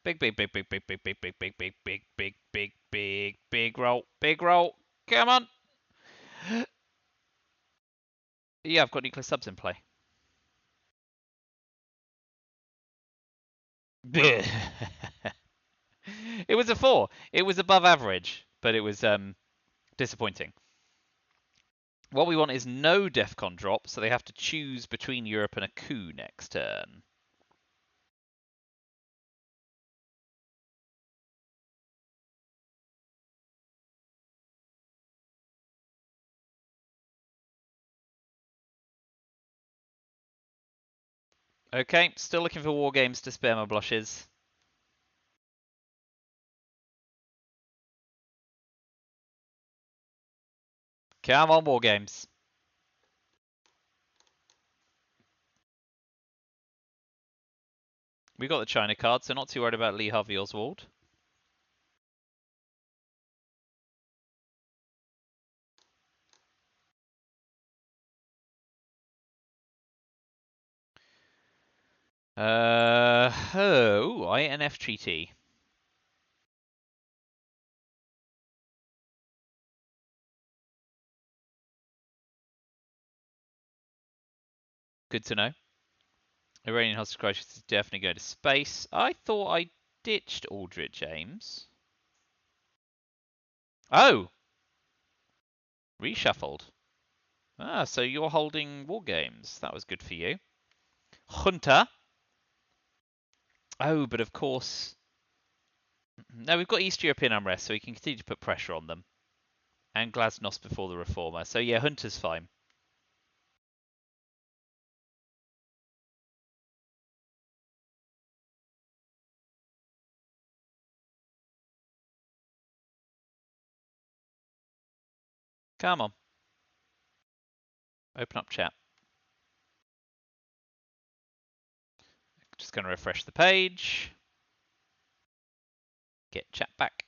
Big, big, big, big, big, big, big, big, big, big, big, big, big, big, big roll. Big roll. Come on. Yeah, I've got nuclear subs in play. It was a 4. It was above average, but it was disappointing. What we want is no DEFCON drop, so they have to choose between Europe and a coup next turn. Okay, still looking for war games to spare my blushes. Come on, war games. We got the China card, so not too worried about Lee Harvey Oswald. INF treaty. Good to know. Iranian hostage crisis is definitely going to space. I thought I ditched Aldrich James. Oh! Reshuffled. Ah, so you're holding war games. That was good for you. Junta. Oh, but of course... No, we've got East European unrest, so we can continue to put pressure on them. And Glasnost before the Reformer. So yeah, Junta's fine. Come on. Open up chat. Just going to refresh the page. Get chat back.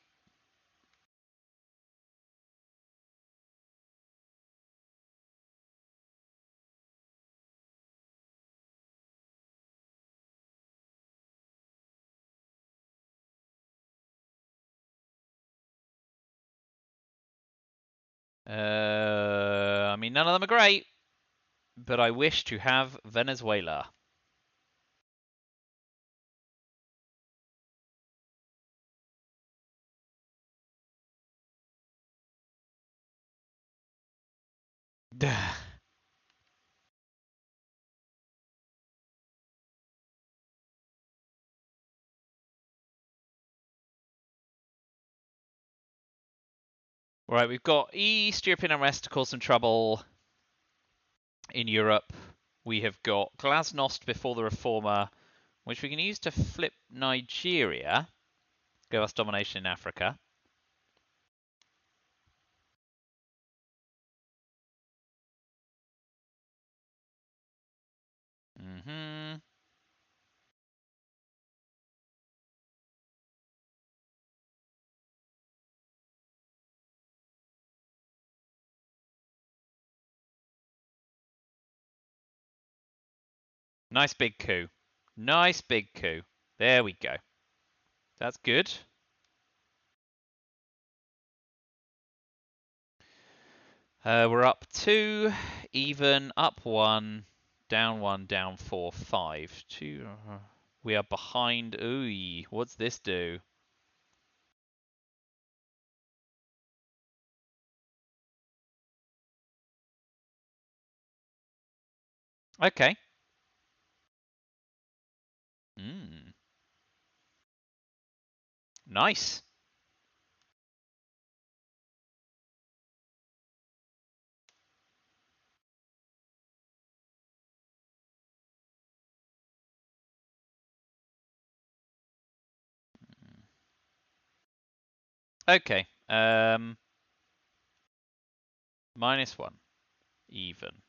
I mean, none of them are great, but I wish to have Venezuela. Right, we've got East European unrest to cause some trouble in Europe. We have got Glasnost before the Reformer, which we can use to flip Nigeria, give us domination in Africa. Mm-hmm. Nice big coup. Nice big coup. There we go. That's good. We're up 2, even, up 1, down 4, 5. 2. We are behind. Ooh, what's this do? Okay. Mm. Nice. Okay. -1. Even.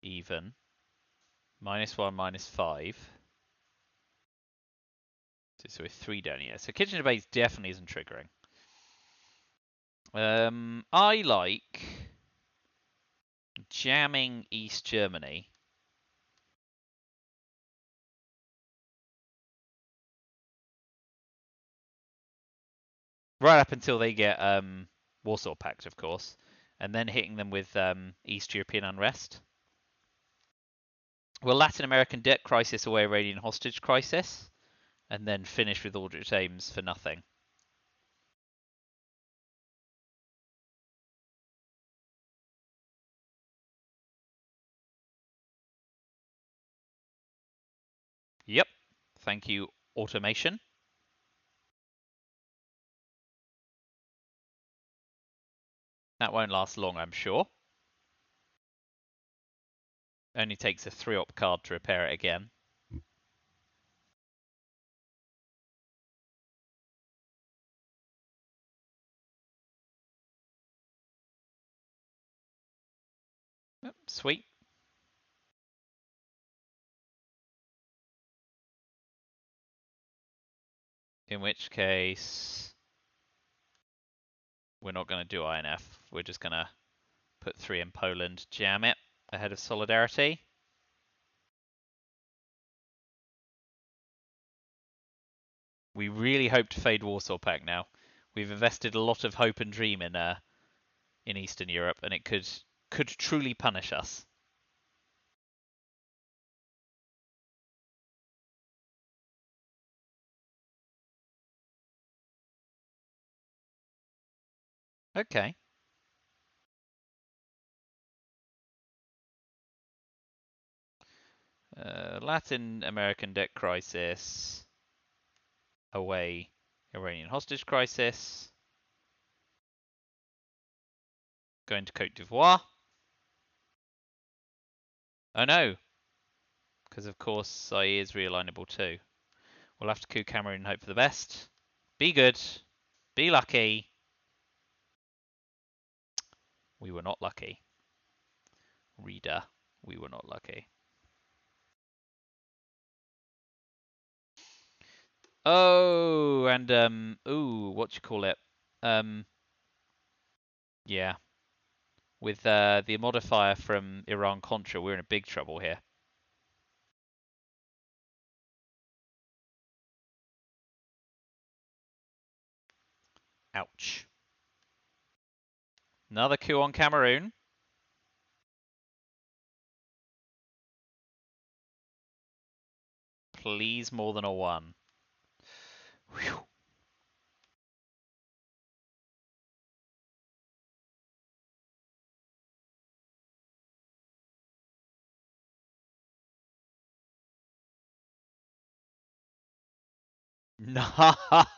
Even. -1, -5. So we're 3 down here. So kitchen debate definitely isn't triggering. I like jamming East Germany. Right up until they get Warsaw Pact, of course. And then hitting them with East European unrest. Well, Latin American debt crisis away Iranian hostage crisis. And then finish with Aldrich Ames for nothing. Yep. Thank you, automation. That won't last long, I'm sure. Only takes a 3-op card to repair it again. Sweet. In which case, we're not going to do INF. We're just going to put 3 in Poland, jam it ahead of Solidarity. We really hope to fade Warsaw Pact now. We've invested a lot of hope and dream in Eastern Europe, and it could truly punish us. Okay. Latin American debt crisis. Away. Iranian hostage crisis. Going to Cote d'Ivoire. Oh no, because of course Zaire is realignable too. We'll have to coup Cameroon and hope for the best. Be good. Be lucky. We were not lucky. Reader, we were not lucky. Oh, and ooh, what you call it? Yeah. With the modifier from Iran-Contra, we're in a big trouble here. Ouch. Another coup on Cameroon. Please more than a 1. Whew.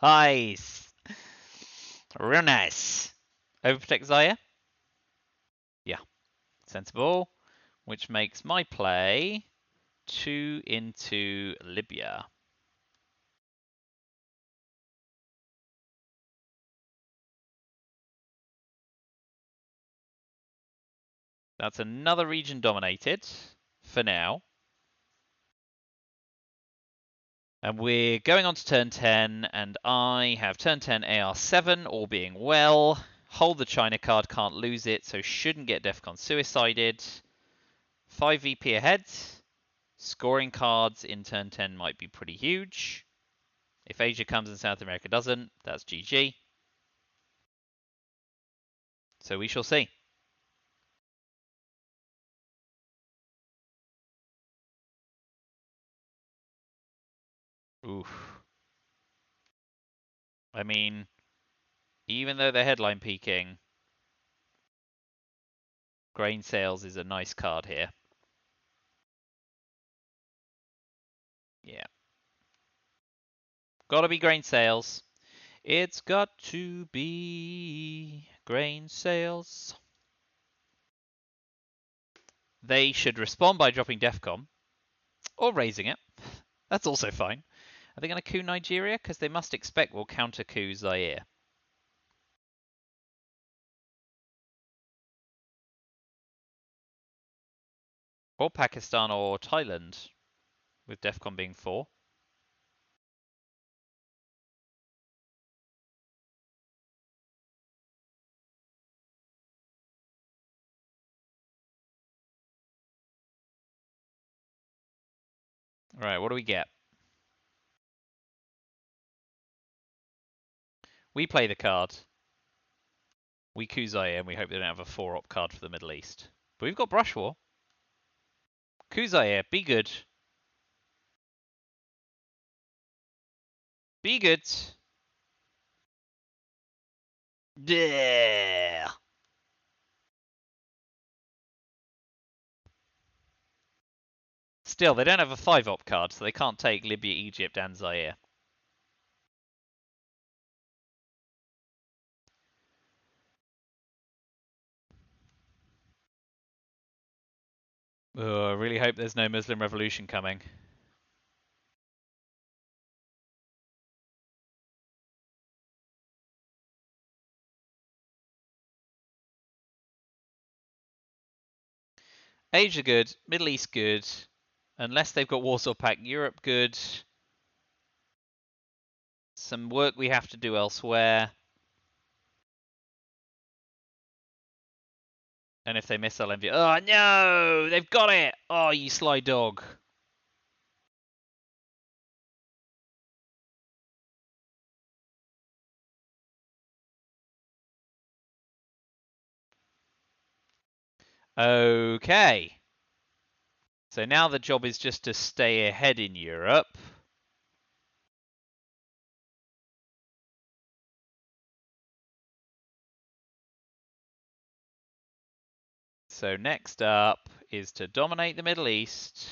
Nice. Real nice. Overprotect Zaire? Yeah. Sensible. Which makes my play 2 into Libya. That's another region dominated for now. And we're going on to turn 10, and I have turn 10 AR7, all being well. Hold the China card, can't lose it, so shouldn't get Defcon suicided. 5 VP ahead. Scoring cards in turn 10 might be pretty huge. If Asia comes and South America doesn't, that's GG. So we shall see. Oof. I mean, even though they're headline peaking, grain sales is a nice card here. Yeah. Gotta be grain sales. It's got to be grain sales. They should respond by dropping Defcom or raising it. That's also fine. Are they going to coup Nigeria? Because they must expect we'll counter coup Zaire. Or Pakistan or Thailand, with Defcon being 4. Right, what do we get? We play the card. We coup Zaire and we hope they don't have a 4-op card for the Middle East. But we've got Brush War. Coup Zaire, be good. Be good. Yeah. Still, they don't have a 5-op card, so they can't take Libya, Egypt, and Zaire. really hope there's no Muslim revolution coming. Asia good, Middle East good, unless they've got Warsaw Pact. Europe good. Some work we have to do elsewhere. And if they miss, I'll envy. Oh no! They've got it! Oh, you sly dog. Okay. So now the job is just to stay ahead in Europe. So next up is to dominate the Middle East.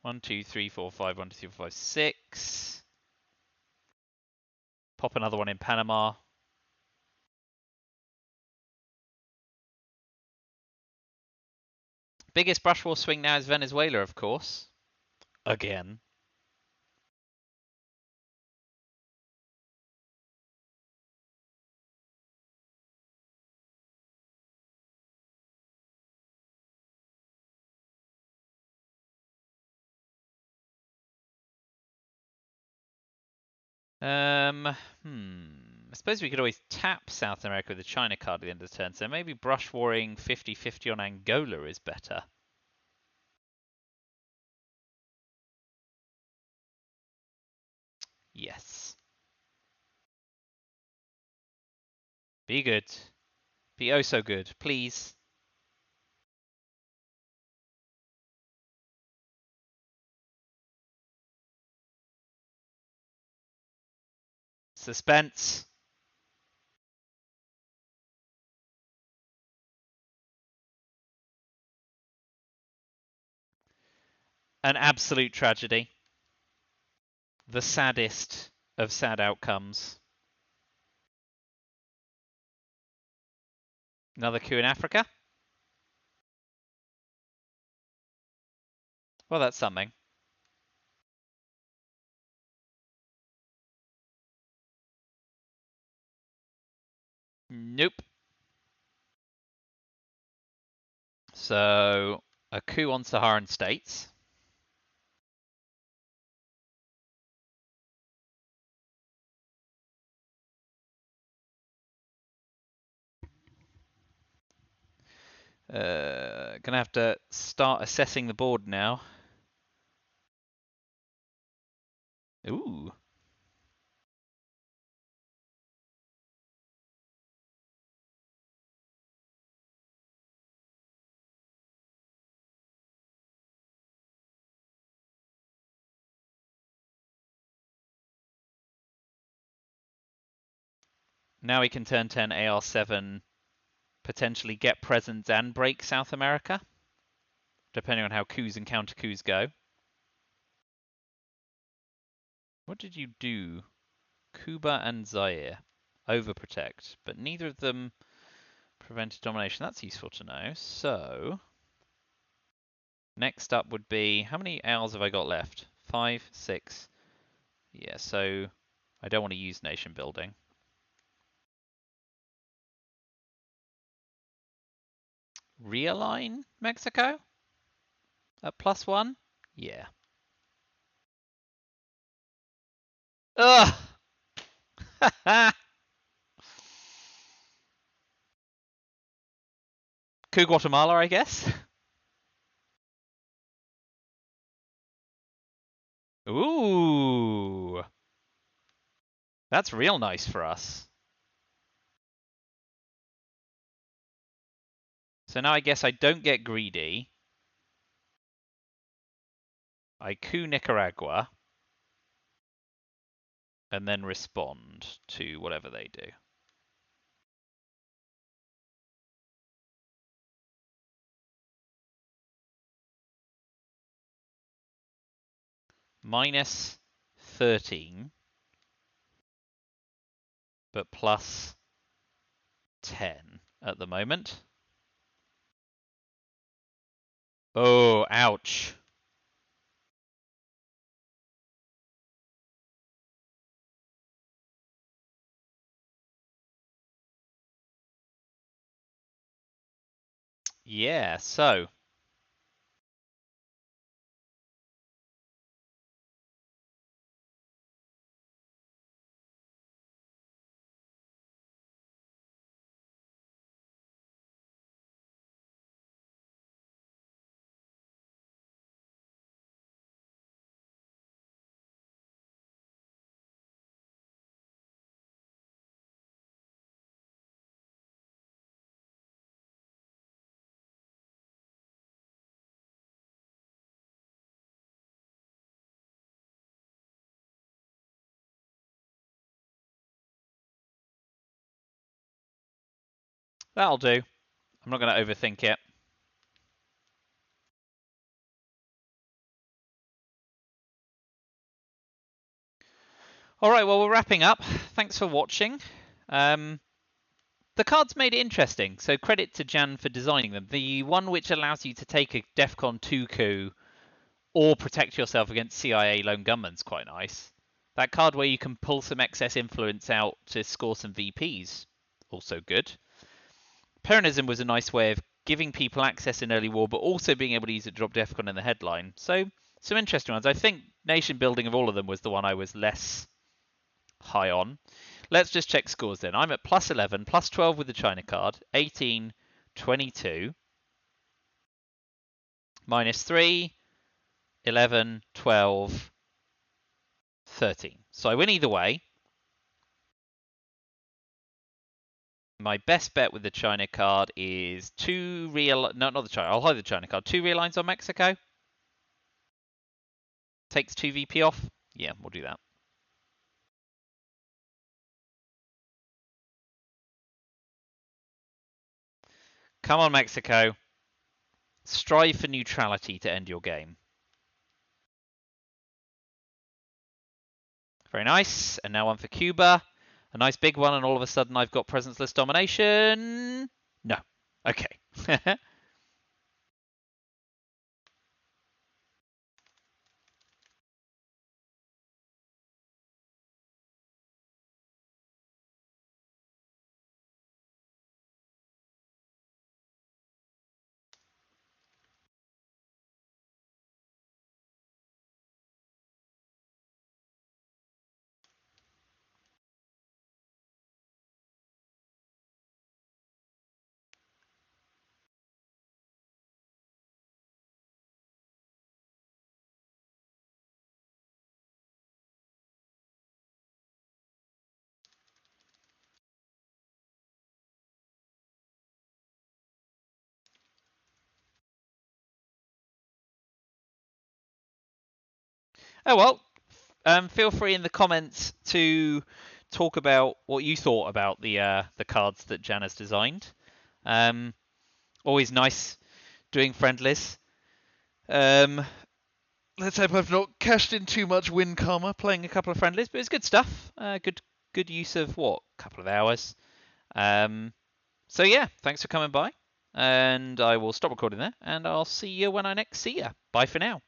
One, two, three, four, five. 1, 2, 3, 4, 5, 6. Pop another one in Panama. Biggest brush war swing now is Venezuela, of course. Again. I suppose we could always tap South America with the China card at the end of the turn, so maybe brush warring 50-50 on Angola is better. Yes. Be good. Be oh so good, please. Suspense. An absolute tragedy. The saddest of sad outcomes. Another coup in Africa? Well, that's something. Nope. So, a coup on Saharan states. Gonna have to start assessing the board now. Ooh. Now we can turn 10 AR7, potentially get presents and break South America, depending on how coups and counter coups go. What did you do? Cuba and Zaire. Overprotect, but neither of them prevented domination. That's useful to know. So, next up would be, how many ARs have I got left? 5, 6. Yeah, so I don't want to use nation building. Realign Mexico? At +1? Yeah. Ugh! Coup Guatemala, I guess? Ooh! That's real nice for us. So now I guess I don't get greedy. I coup Nicaragua. And then respond to whatever they do. Minus 13. But plus 10. at the moment. Oh, ouch. Yeah, so. That'll do. I'm not going to overthink it. All right, well, we're wrapping up. Thanks for watching. The cards made it interesting, so credit to Jan for designing them. The one which allows you to take a DEFCON 2 coup or protect yourself against CIA lone gunman's quite nice. That card where you can pull some excess influence out to score some VPs, also good. Peronism was a nice way of giving people access in early war, but also being able to use it to drop DEFCON in the headline. So some interesting ones. I think nation building of all of them was the one I was less high on. Let's just check scores then. I'm at plus 11, plus 12 with the China card, 18, 22, minus 3, 11, 12, 13. So I win either way. My best bet with the China card is two real... No, not the China. I'll hide the China card. 2 realigns on Mexico. Takes 2 VP off. Yeah, we'll do that. Come on, Mexico. Strive for neutrality to end your game. Very nice. And now one for Cuba. A nice big one, and all of a sudden I've got presence-less domination. No. Okay. Oh well, feel free in the comments to talk about what you thought about the cards that Jan has designed. Always nice doing friendlies. Let's hope I've not cashed in too much win karma playing a couple of friendlies, but it's good stuff. Good use of what, couple of hours. So yeah, thanks for coming by, and I will stop recording there, and I'll see you when I next see you. Bye for now.